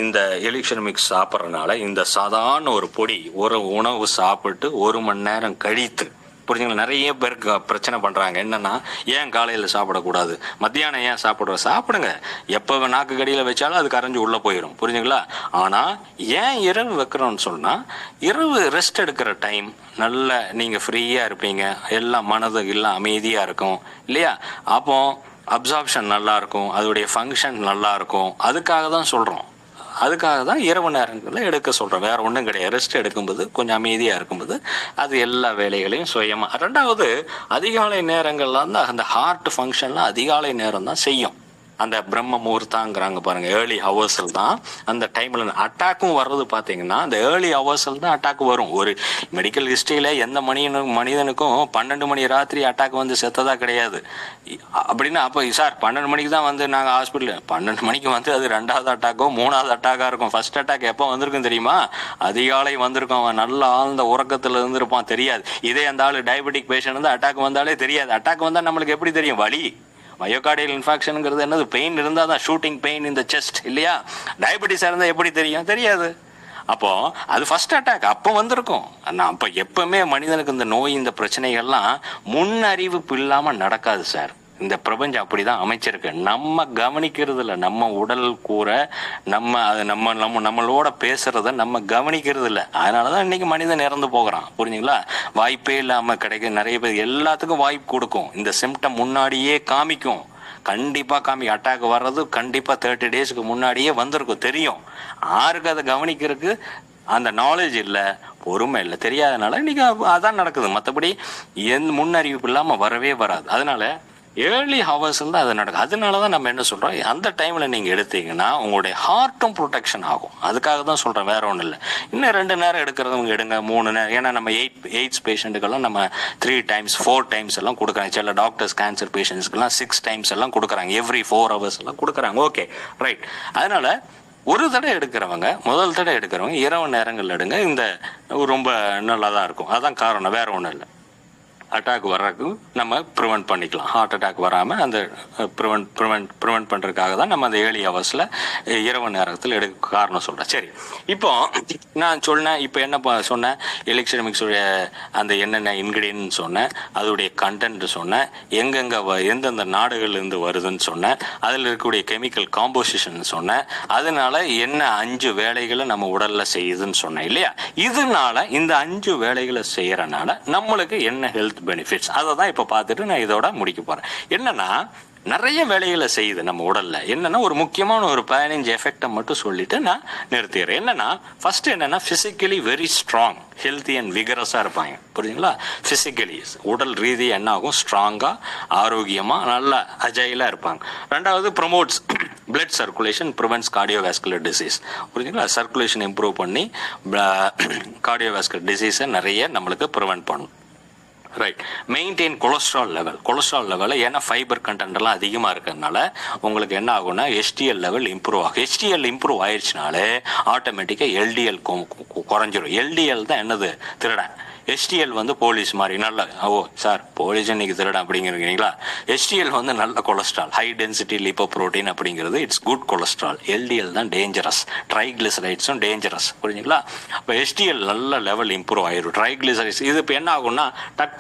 இந்த எலிக்ஷன் மிக்ஸ் சாப்பிட்றதுனால, இந்த சாதாரண ஒரு பொடி ஒரு உணவு சாப்பிட்டு 1 மணி நேரம் கழித்து, புரிஞ்சுங்களா? நிறைய பேருக்கு பிரச்சனை பண்றாங்க. என்னன்னா, ஏன் காலையில் சாப்பிடக்கூடாது, மத்தியானம் ஏன் சாப்பிடுங்க, எப்போ நாக்கு கடியில வச்சாலும் அது கரைஞ்சு உள்ள போயிடும், புரிஞ்சுங்களா? ஆனா ஏன் இரவு வைக்கிறோம்னு சொன்னா, இரவு ரெஸ்ட் எடுக்கிற டைம், நல்ல நீங்க ஃப்ரீயா இருப்பீங்க, எல்லாம் மனது எல்லாம் அமைதியா இருக்கும் இல்லையா? அப்போ அப்சார்ப்ஷன் நல்லா இருக்கும், அதோடைய ஃபங்க்ஷன் நல்லா இருக்கும். அதுக்காக தான் சொல்றோம். அதுக்காக தான் இரவு நேரங்களில் எடுக்க சொல்கிறோம், வேற ஒன்றும் கிடையாது. ரெஸ்ட் எடுக்கும்போது கொஞ்சம் அமைதியாக இருக்கும்போது அது எல்லா வேலைகளையும் சுயமாக. 2வது, அதிகாலை நேரங்கள்லாம் தான் அந்த ஹார்ட் ஃபங்க்ஷன்லாம் அதிகாலை நேரம் தான் செய்யும். அந்த பிரம்ம முகூர்த்தாங்கிறாங்க பாருங்க, ஏர்லி ஹவர்ஸில் தான் அந்த டைமில் அட்டாக்கும் வர்றது. பார்த்தீங்கன்னா அந்த ஏர்லி ஹவர்ஸில் தான் அட்டாக் வரும். ஒரு மெடிக்கல் ஹிஸ்ட்ரியில் எந்த மனிதனுக்கும் 12 மணி ராத்திரி அட்டாக் வந்து செத்ததா கிடையாது. அப்படின்னா அப்போ சார் 12 மணிக்கு தான் வந்து நாங்கள் ஹாஸ்பிட்டல், 12 மணிக்கு வந்து அது 2வது அட்டாக்கோ 3வது அட்டாக்காக இருக்கும். ஃபர்ஸ்ட் அட்டாக் எப்போ வந்திருக்கும் தெரியுமா? அதிகாலை வந்திருக்கும். அவன் நல்ல ஆழ்ந்த உறக்கத்தில் இருந்திருப்பான், தெரியாது. இதே அந்த ஆள் டயபெட்டிக் பேஷண்ட் வந்து அட்டாக் வந்தாலே தெரியாது. அட்டாக் வந்தால் நம்மளுக்கு எப்படி தெரியும்? வலி. மயோகார்டியல் இன்ஃபாக்ஷனுங்கிறது என்னது? பெயின் இருந்தால் தான், ஷூட்டிங் பெயின் இந்த செஸ்ட் இல்லையா? டயபெட்டிஸ் இருந்தால் எப்படி தெரியும்? தெரியாது. அப்போ அது ஃபர்ஸ்ட் அட்டாக் அப்போ வந்திருக்கும். அப்போ எப்பவுமே மனிதனுக்கு இந்த நோய், இந்த பிரச்சனைகள்லாம் முன்னறிவிப்பு இல்லாமல் நடக்காது சார். இந்த பிரபஞ்சம் அப்படிதான் அமைச்சிருக்கு. நம்ம கவனிக்கிறது இல்லை, நம்ம உடல் கூற நம்மளோட பேசுறத நம்ம கவனிக்கிறது இல்லை. அதனாலதான் இன்னைக்கு மனிதன் இறந்து போகிறான், புரிஞ்சுங்களா? வாய்ப்பே இல்லாம கிடைக்க நிறைய பேர் எல்லாத்துக்கும் வாய்ப்பு கொடுக்கும். இந்த சிம்டம் முன்னாடியே காமிக்கும், கண்டிப்பா அட்டாக் வர்றது கண்டிப்பா 30 டேஸ்க்கு முன்னாடியே வந்திருக்கும், தெரியும். யாருக்கு அதை கவனிக்கிறதுக்கு அந்த நாலேஜ் இல்லை, பொறுமை இல்லை, தெரியாதனால இன்னைக்கு அதான் நடக்குது. மற்றபடி எந்த முன்னறிவிப்பு இல்லாம வரவே வராது. அதனால ஏர்லி ஹவர்ஸில் தான் அது நடக்கும். அதனால தான் நம்ம என்ன சொல்கிறோம், அந்த டைமில் நீங்கள் எடுத்தீங்கன்னா உங்களுடைய ஹார்ட்டும் ப்ரொடெக்ஷன் ஆகும். அதுக்காக தான் சொல்கிறேன், வேற ஒன்றும் இல்லை. இன்னும் 2 நேரம் எடுக்கிறவங்க எடுங்க, 3 நேரம். ஏன்னா நம்ம எய்ட்ஸ் பேஷண்ட்டுக்கெல்லாம் நம்ம 3 டைம்ஸ் 4 டைம்ஸ் எல்லாம் கொடுக்குறாங்க. சில டாக்டர்ஸ் கேன்சர் பேஷண்ட்ஸ்க்கெல்லாம் 6 டைம்ஸ் எல்லாம் கொடுக்குறாங்க, எவ்ரி 4 hours எல்லாம் கொடுக்குறாங்க. Okay, right. அதனால ஒரு தடவை எடுக்கிறவங்க, முதல் தடவை எடுக்கிறவங்க இரவு நேரங்கள் எடுங்க. இந்த ரொம்ப நல்லா தான் இருக்கும். அதான் காரணம், வேற ஒன்றும் இல்லை. அட்டாக் வர்றதுக்கு நம்ம ப்ரிவெண்ட் பண்ணிக்கலாம். ஹார்ட் அட்டாக் வராமல் அந்த ப்ரிவெண்ட் பண்ணுறதுக்காக தான் நம்ம அந்த ஏர்லி ஹவர்ஸில் இரவு நேரத்தில் எடுக்க காரணம் சொல்கிறேன். சரி, இப்போ நான் சொன்னேன், இப்போ என்ன சொன்னேன், எலிக்ஷன் மிக்ஸுடைய அந்த என்னென்ன இன்க்ரீடியன்ட் சொன்னேன், அதோடைய கண்டென்ட் சொன்னேன், எங்கெங்கே எந்தெந்த நாடுகள்லேருந்து வருதுன்னு சொன்னேன், அதில் இருக்கக்கூடிய கெமிக்கல் காம்போசிஷன் சொன்னேன், அதனால என்ன 5 வேலைகளை நம்ம உடலில் செய்யுதுன்னு சொன்னேன் இல்லையா? இதனால இந்த 5 வேலைகளை செய்யறதுனால நம்மளுக்கு என்ன ஹெல்த் பெனிஃபிட்ஸ், அதை தான் இப்போ பார்த்துட்டு நான் இதோட முடிக்க போறேன். என்னன்னா, நிறைய வேலைகளை செய்யுது நம்ம உடல்ல. என்னன்னா, ஒரு முக்கியமான ஒரு 15 எஃபெக்டை மட்டும் சொல்லிட்டு நான் நிறுத்திடுறேன். என்னன்னா, ஃபர்ஸ்ட் என்னன்னா, physically very strong, healthy and விகரஸா இருப்பாங்க, புரியுதுங்களா? பிசிக்கலி உடல் ரீதி என்ன ஆகும், ஸ்ட்ராங்கா, ஆரோக்கியமா, நல்லா அஜைலா இருப்பாங்க. 2வது, promotes blood circulation, prevents cardiovascular disease, புரியுதுங்களா? சர்க்குலேஷன் இம்ப்ரூவ் பண்ணி கார்டியோவாஸ்குலர் டிசீஸை நிறைய நம்மளுக்கு ப்ரிவென்ட் பண்ணும். ரைட். மெயின்டைன் கொலஸ்ட்ரால் லெவல் ஏன்னா ஃபைபர் கண்டென்ட் எல்லாம் அதிகமாக இருக்கிறதுனால உங்களுக்கு என்ன ஆகும்னா HDL லெவல் இம்ப்ரூவ் ஆகும். HDL இம்ப்ரூவ் ஆயிடுச்சுனாலே ஆட்டோமேட்டிக்காக LDL குறைஞ்சிரும். LDL தான் என்னது, திருடன். HDL வந்து போலீஸ் மாதிரி நல்ல, சார் போலீஸ் இன்னைக்கு திருடன் அப்படிங்கிறீங்களா, HDL வந்து நல்ல கொலஸ்ட்ரால், ஹை டென்சிட்டி லிப்போப்ரோட்டீன் அப்படிங்கிறது இட்ஸ் குட் கொலஸ்ட்ரால். LDL தான் டேஞ்சரஸ், ட்ரைக்ளிசரைட்ஸும் டேஞ்சரஸ், புரிஞ்சுங்களா. இப்போ HDL நல்ல லெவல் இம்ப்ரூவ் ஆயிரும். ட்ரைக்ளிசரைட்ஸ் இது இப்போ என்ன ஆகும்னா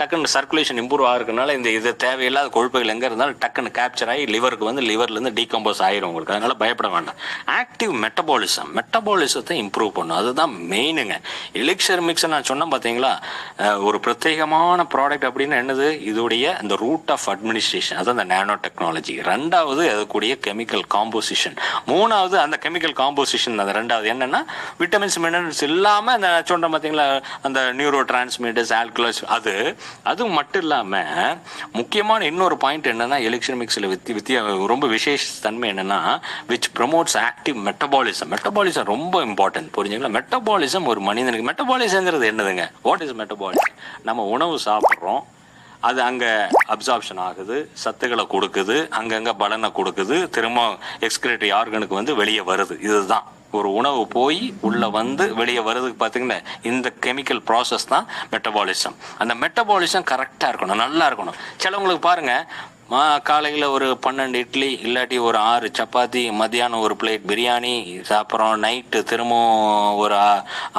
டக்குன்னு சர்க்குலேஷன் இம்ப்ரூவ் ஆகிறதுனால இது தேவையில்லாத கொழுப்புகள் எங்கே இருந்தாலும் டக்குன்னு கேப்சர் ஆகி லிவருக்கு வந்து லிவர்லேருந்து டீகம்போஸ் ஆயிரும் உங்களுக்கு. அதனால பயப்பட வேண்டாம். ஆக்டிவ் மெட்டபாலிசத்தை இம்ப்ரூவ் பண்ணும், அதுதான் மெயினுங்க. எலிக்சர் மிக்ஸ் நான் சொன்னேன் பார்த்தீங்களா, ஒரு பிரத்யேகமான ப்ராடக்ட் அப்படின்னு என்னது, இதோடைய இந்த ரூட் ஆஃப் அட்மினிஸ்ட்ரேஷன், அதான் அந்த நானோ டெக்னாலஜி. ரெண்டாவது அதுக்கூடிய கெமிக்கல் காம்போசிஷன். மூணாவது அந்த கெமிக்கல் காம்போசிஷன். அந்த ரெண்டாவது என்னன்னா விட்டமின்ஸ் மினரல்ஸ் இல்லாமல் அந்த சொன்ன பார்த்தீங்களா அந்த நியூரோ டிரான்ஸ்மிட்டர்ஸ் ஆல்கலாய்ட்ஸ். அது மட்டும் இல்லாமல் முக்கியமான இன்னொரு பாயிண்ட் என்னன்னா எலிக்சர் மிக்ஸில் ரொம்ப விசேஷ தன்மை என்னன்னா which promotes active metabolism. Metabolism ரொம்ப இம்பார்ட்டன்ட், புரிஞ்சுங்களா. மெட்டபாலிசம் ஒரு மனிதனுக்கு, மெட்டபாலிசம்ங்கிறது என்னதுங்க, வாட் இஸ் மெட்டபாலிசம்? நம்ம உணவு சாப்பிட்றோம், அது அங்கே அப்சார்ப்ஷன் ஆகுது, சத்துக்களை கொடுக்குது, அங்கங்கே பலனை கொடுக்குது, திரும்ப எக்ஸ்கிரேட்டரி ஆர்கனுக்கு வந்து வெளியே வருது. இதுதான் ஒரு உணவு போய் உள்ள வந்து வெளியே வருதுக்கு பார்த்தீங்கன்னா இந்த கெமிக்கல் ப்ராசஸ் தான் மெட்டபாலிசம். அந்த மெட்டபாலிசம் கரெக்டாக இருக்கணும், நல்லா இருக்கணும். சிலவங்களுக்கு பாருங்க, காலையில் ஒரு 12 இட்லி இல்லாட்டி ஒரு 6 சப்பாத்தி, மத்தியானம் ஒரு பிளேட் பிரியாணி, அப்புறம் நைட்டு திரும்பவும் ஒரு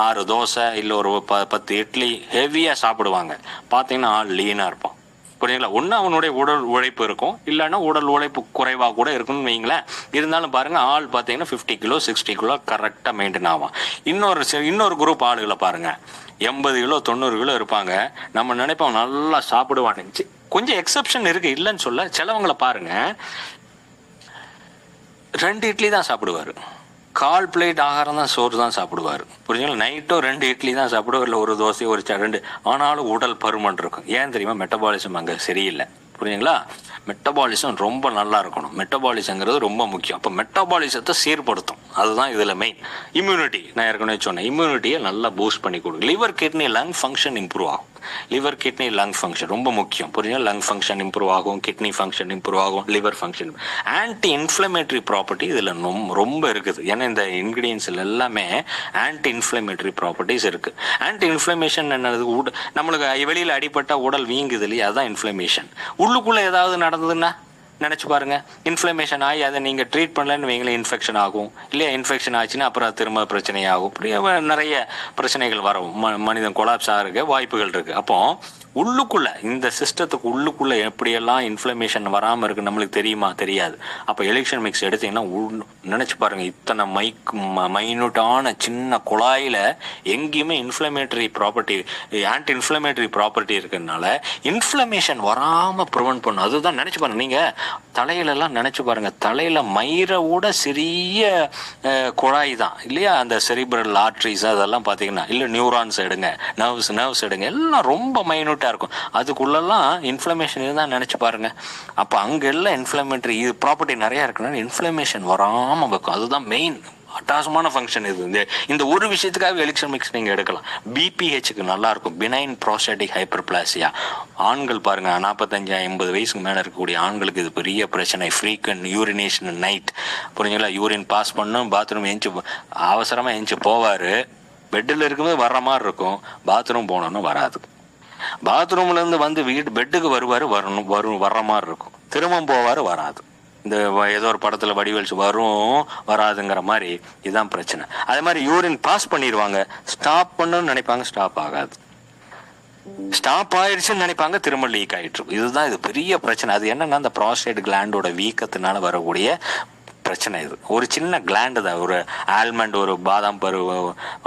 6 தோசை இல்லை ஒரு 10 இட்லி ஹெவியாக சாப்பிடுவாங்க. பார்த்தீங்கன்னா ஆள் லீனாக இருப்பான், புரியுங்களா. ஒன்று அவனுடைய உடல் உழைப்பு இருக்கும், இல்லைன்னா உடல் உழைப்பு குறைவாக கூட இருக்குன்னு வைங்களேன். இருந்தாலும் பாருங்கள் ஆள் பார்த்தீங்கன்னா 50 கிலோ 60 கிலோ கரெக்டாக மெயின்டைன் ஆகும். இன்னொரு குரூப் ஆளுகளை பாருங்கள் 80 கிலோ 90 கிலோ இருப்பாங்க. நம்ம நினைப்போம் நல்லா சாப்பிடுவானுச்சு. கொஞ்சம் எக்ஸப்ஷன் இருக்கு, இல்லைன்னு சொல்ல. சிலவங்களை பாருங்க 2 இட்லி தான் சாப்பிடுவார், 1/4 பிளேட் ஆகாரம் தான், சோறு தான் சாப்பிடுவார், புரிஞ்சுங்களா. நைட்டும் 2 இட்லி தான் சாப்பிடுவார், இல்லை ஒரு தோசை ஒரு 2. ஆனாலும் உடல் பருமன் இருக்கும். ஏன் தெரியுமா, மெட்டபாலிசம் அங்கே சரியில்லை, புரியுங்களா. மெட்டபாலிசம் ரொம்ப நல்லா இருக்கணும். மெட்டபாலிசங்கிறது ரொம்ப முக்கியம். அப்போ மெட்டபாலிசத்தை சீர்படுத்தும், அதுதான் இதில் மெயின். இம்யூனிட்டி, நான் ஏற்கனவே சொன்னேன், இம்யூனிட்டியை நல்லா பூஸ்ட் பண்ணி கொடுக்கும். Liver kidney lung function improve ஆகும். லிவர் கிட்னி லங் ஃபங்க்ஷன் ரொம்ப முக்கியம், புரியுங்க. லங் ஃபங்க்ஷன் இம்ப்ரூவ் ஆகும், கிட்னி ஃபங்க்ஷன் இம்ப்ரூவ் ஆகும், liver function. Anti inflammatory property இதில் ரொம்ப இருக்குது. ஏன்னா இந்த இன்க்ரீடியன்ஸில் எல்லாமே ஆன்டி இன்ஃப்ளமேட்டரி ப்ராப்பர்ட்டிஸ் இருக்குது. ஆன்டி இன்ஃப்ளமேஷன் என்னது, நம்மளுக்கு வெளியில் அடிப்பட்ட உடல் வீங்குது இல்லையா, அதுதான் இன்ஃப்ளமேஷன். உள்ளுக்குள்ளே ஏதாவது நடந்ததுன்னா நினச்சி பாருங்க, இன்ஃப்ளமேஷன் ஆகி அதை நீங்கள் ட்ரீட் பண்ணலன்னு வைங்களேன், இன்ஃபெக்ஷன் ஆகும் இல்லையா. இன்ஃபெக்ஷன் ஆச்சுன்னா அப்புறம் திரும்ப பிரச்சனை ஆகும். இப்படி நிறைய பிரச்சனைகள் வரும், மனிதன் கொலாப்ஸ் ஆகிறதுக்கு வாய்ப்புகள் இருக்குது. அப்போ உள்ளுக்குள்ளே இந்த சிஸ்டத்துக்கு உள்ளுக்குள்ளே எப்படியெல்லாம் இன்ஃப்ளமேஷன் வராமல் இருக்குது நம்மளுக்கு தெரியுமா, தெரியாது. அப்போ எலிக்சர் மிக்ஸ் எடுத்திங்கன்னா நினச்சி பாருங்கள், இத்தனை மைனூட்டான சின்ன குழாயில் எங்கேயுமே inflammatory property, anti inflammatory property இருக்கிறதுனால இன்ஃப்ளமேஷன் வராமல் ப்ரிவென்ட் பண்ணும். அதுதான் நினச்சி பாருங்கள். நீங்கள் தலையிலெல்லாம் நினச்சி பாருங்கள், தலையில் மயிரோட சிறிய குழாய் தான் இல்லையா, அந்த செரிப்ரல் ஆர்ட்ரிஸ் அதெல்லாம் பார்த்தீங்கன்னா, இல்லை நியூரான்ஸ் எடுங்க, நர்வ்ஸ் எடுங்க, எல்லாம் ரொம்ப மைனூட்டாக இருக்கும். அதுக்குள்ளெல்லாம் இன்ஃப்ளமேஷன் இருந்தால் நினச்சி பாருங்கள். அப்போ அங்கெல்லாம் இன்ஃப்ளமேட்டரி இது ப்ராப்பர்ட்டி நிறையா இருக்குன்னா இன்ஃப்ளமேஷன் வராமல் இருக்கும். அதுதான் மெயின் அட்டாசமான ஃபங்க்ஷன் இது. இந்த ஒரு விஷயத்துக்காக எலிக்சர் மிக்ஸ் நீங்கள் எடுக்கலாம். பிபிஹெச்சுக்கு நல்லாயிருக்கும், பினைன் ப்ரோஸ்டாட்டிக் ஹைப்பர்பிளாசியா. ஆண்கள் பாருங்கள் 45-50 வயசுக்கு மேலே இருக்கக்கூடிய ஆண்களுக்கு இது பெரிய பிரச்சனை. ஃப்ரீக்வெண்ட் யூரினேஷன் நைட், புரியுங்களா. யூரின் பாஸ் பண்ணும், பாத்ரூம் அவசரமாக எஞ்சி போவார், பெட்டில் இருக்கும்போது வர்ற மாதிரி இருக்கும், பாத்ரூம் போனோன்னு வராது. பாத்ரூம்லேருந்து வந்து பெட்டுக்கு வருவார், வர்ற மாதிரி இருக்கும், திரும்பவும் போவார், வராது. இந்த ஏதோ ஒரு படத்தில் வடிவேல்ஸ் வராதுங்கிற மாதிரி இதுதான் பிரச்சனை. அதே மாதிரி யூரின் பாஸ் பண்ணிடுவாங்க, ஸ்டாப் பண்ணணும்னு நினைப்பாங்க, ஸ்டாப் ஆகாது. ஸ்டாப் ஆயிடுச்சுன்னு நினைப்பாங்க, திரும்ப லீக் ஆகிட்டு இருக்கும். இதுதான் இது பெரிய பிரச்சனை. அது என்னன்னா அந்த ப்ராஸ்டேட் கிளாண்டோட வீக்கத்தினால வரக்கூடிய பிரச்சனை. இது ஒரு சின்ன கிளாண்டு தான், ஒரு ஆல்மண்ட், ஒரு பாதாம்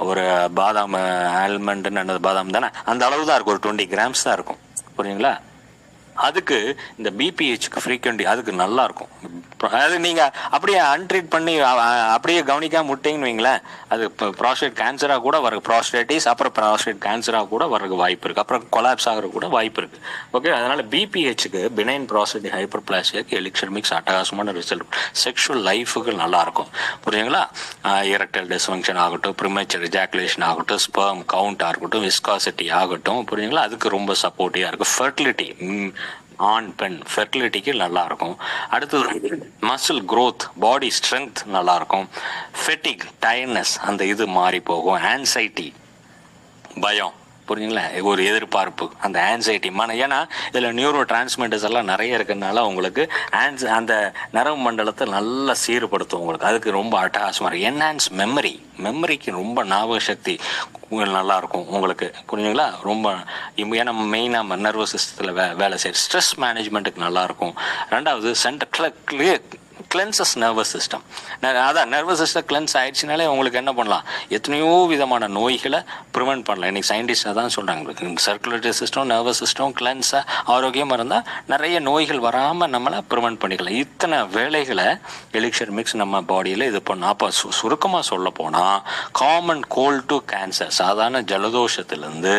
ஒரு பாதாம் ஆல்மண்ட்னு பாதாம் தானே, அந்த அளவு தான் இருக்கும், ஒரு 20 கிராம்ஸ் தான் இருக்கும், புரியுங்களா. அதுக்கு இந்த பிபிஹெச்சுக்கு ஃப்ரீக்வெண்ட்டி அதுக்கு நல்லா இருக்கும். அது நீங்கள் அப்படியே அன்ட்ரீட் பண்ணி அப்படியே கவனிக்காம விட்டீங்கன்னு வைங்களேன், அது இப்போ ப்ராஸ்டேட் கேன்சராக கூட வர, ப்ராஸ்டேட்டிஸ் அப்புறம் ப்ராஸ்டேட் கேன்சராக கூட வரக்கு வாய்ப்பு இருக்குது, அப்புறம் கொலாப்ஸ் ஆகிற கூட வாய்ப்பு இருக்குது. ஓகே, அதனால் பிபிஹெச்சுக்கு பினைன் ப்ராஸ்டேட்டிக் ஹைப்பர்பிளாசியாக்கு எலிக்சர் மிக்ஸ் அட்டகாசமான ரிசல்ட். செக்ஷுவல் லைஃபுக்கு நல்லாயிருக்கும், புரியுங்களா? எரெக்டைல் டிஸ்ஃபங்க்ஷன் ஆகட்டும், ப்ரிமேச்சர் எஜாக்குலேஷன் ஆகட்டும், ஸ்பெர்ம் கவுண்டாக இருக்கட்டும், விஸ்காசிட்டி ஆகட்டும், புரியுங்களா? அதுக்கு ரொம்ப சப்போர்ட்டிவாக இருக்கும். ஃபெர்டிலிட்டி, ஆண் பெண் ஃபெர்டிலிட்டிக்கு நல்லாயிருக்கும். அடுத்தது மசில் க்ரோத், பாடி ஸ்ட்ரென்த் நல்லாயிருக்கும். ஃபெட்டிக், டயர்ட்னஸ் அந்த இது மாறி போகும். ஆன்சைட்டி, பயம், புரியுங்களா? ஒரு எதிர்பார்ப்பு, அந்த ஆன்சைட்டி ஏன்னா இதில் நியூரோ டிரான்ஸ்மிட்டர்ஸ் எல்லாம் நிறைய இருக்கிறதுனால உங்களுக்கு அந்த நரம்பு மண்டலத்தை நல்லா சீர்படுத்தும் உங்களுக்கு. அதுக்கு ரொம்ப அட்டகாசமாக இருக்கும். என்ஹான்ஸ் மெமரிக்கு ரொம்ப ஞாபக சக்தி நல்லாயிருக்கும் உங்களுக்கு, புரியுங்களா? ரொம்ப ஏன்னா மெயினாக நர்வஸ் சிஸ்டத்தில் வேலை செய்யும். ஸ்ட்ரெஸ் மேனேஜ்மெண்ட்டுக்கு நல்லாயிருக்கும். ரெண்டாவது கிளென்சஸ் நர்வஸ் சிஸ்டம். அதான் நர்வஸ் சிஸ்டம் கிளென்ஸ் ஆயிடுச்சுனாலே உங்களுக்கு என்ன பண்ணலாம், எத்தனையோ விதமான நோய்களை ப்ரிவென்ட் பண்ணலாம். இன்றைக்கி சயின்டிஸ்டாக தான் சொல்கிறாங்க, சர்க்குலேட்டரி சிஸ்டம், நர்வஸ் சிஸ்டம் கிளென்ஸாக ஆரோக்கியமாக இருந்தால் நிறைய நோய்கள் வராமல் நம்மளை ப்ரிவென்ட் பண்ணிக்கலாம். இத்தனை வேலைகளை எலிக்சர் மிக்ஸ் நம்ம பாடியில் இது பண்ணோம். அப்போ சுருக்கமாக சொல்ல போனால் காமன் கோல்ட் டு கேன்சர், சாதாரண ஜலதோஷத்துலேருந்து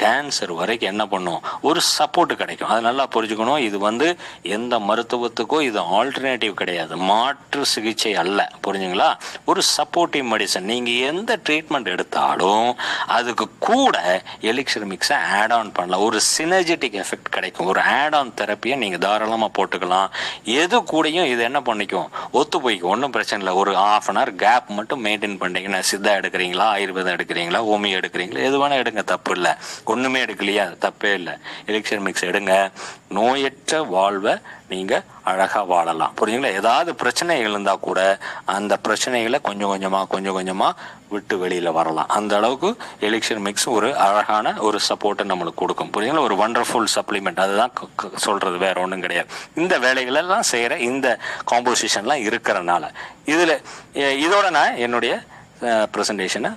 கேன்சர் வரைக்கும் என்ன பண்ணும், ஒரு சப்போர்ட்டு கிடைக்கும். அது நல்லா புரிஞ்சுக்கணும். இது எந்த மருத்துவத்துக்கோ இது ஆல்டர்னேட்டிவ் கிடையாது, மாற்று சிகிச்சை அல்ல, புரிஞ்சுங்களா? ஒரு சப்போர்ட்டிவ் மெடிசன். நீங்கள் எந்த ட்ரீட்மெண்ட் எடுத்தாலும் அதுக்கு கூட எலிக்சர் மிக்ஸை ஆட் ஆன் பண்ணலாம். ஒரு சினர்ஜெட்டிக் எஃபெக்ட் கிடைக்கும். ஒரு ஆட் ஆன் தெரப்பியை நீங்கள் தாராளமாக போட்டுக்கலாம். எது கூடயும் இது என்ன பண்ணிக்கும், ஒத்து போய்க்கும், ஒன்றும் பிரச்சனை இல்லை. ஒரு ½ அன் ஹவர் கேப் மட்டும் மெயின்டைன் பண்ணிங்கன்னா, சித்தா எடுக்கிறீங்களா, ஆயுர்வேதம் எடுக்கிறீங்களா, ஹோமியோ எடுக்கிறீங்களா, எது வேணால் எடுங்க, தப்பு இல்லை. ஒன்றுமே எடுக்கலையா, தப்பே இல்லை. எலிக்சர் மிக்ஸ் எடுங்க. நோயற்ற வாழ்வை நீங்கள் அழகாக வாழலாம், புரியுங்களா? ஏதாவது பிரச்சனைகள் இருந்தால் கூட அந்த பிரச்சனைகளை கொஞ்சம் கொஞ்சமாக விட்டு வெளியில் வரலாம். அந்த அளவுக்கு எலிக்சர் மிக்ஸ் ஒரு அழகான ஒரு சப்போர்ட்டை நம்மளுக்கு கொடுக்கும், புரியுங்களா? ஒரு வண்டர்ஃபுல் சப்ளிமெண்ட், அதுதான் சொல்கிறது, வேற ஒன்றும் கிடையாது. இந்த வேலைகளெல்லாம் செய்கிற இந்த காம்போசிஷன்லாம் இருக்கிறனால இதோட நான் என்னுடைய ப்ரெசன்டேஷனை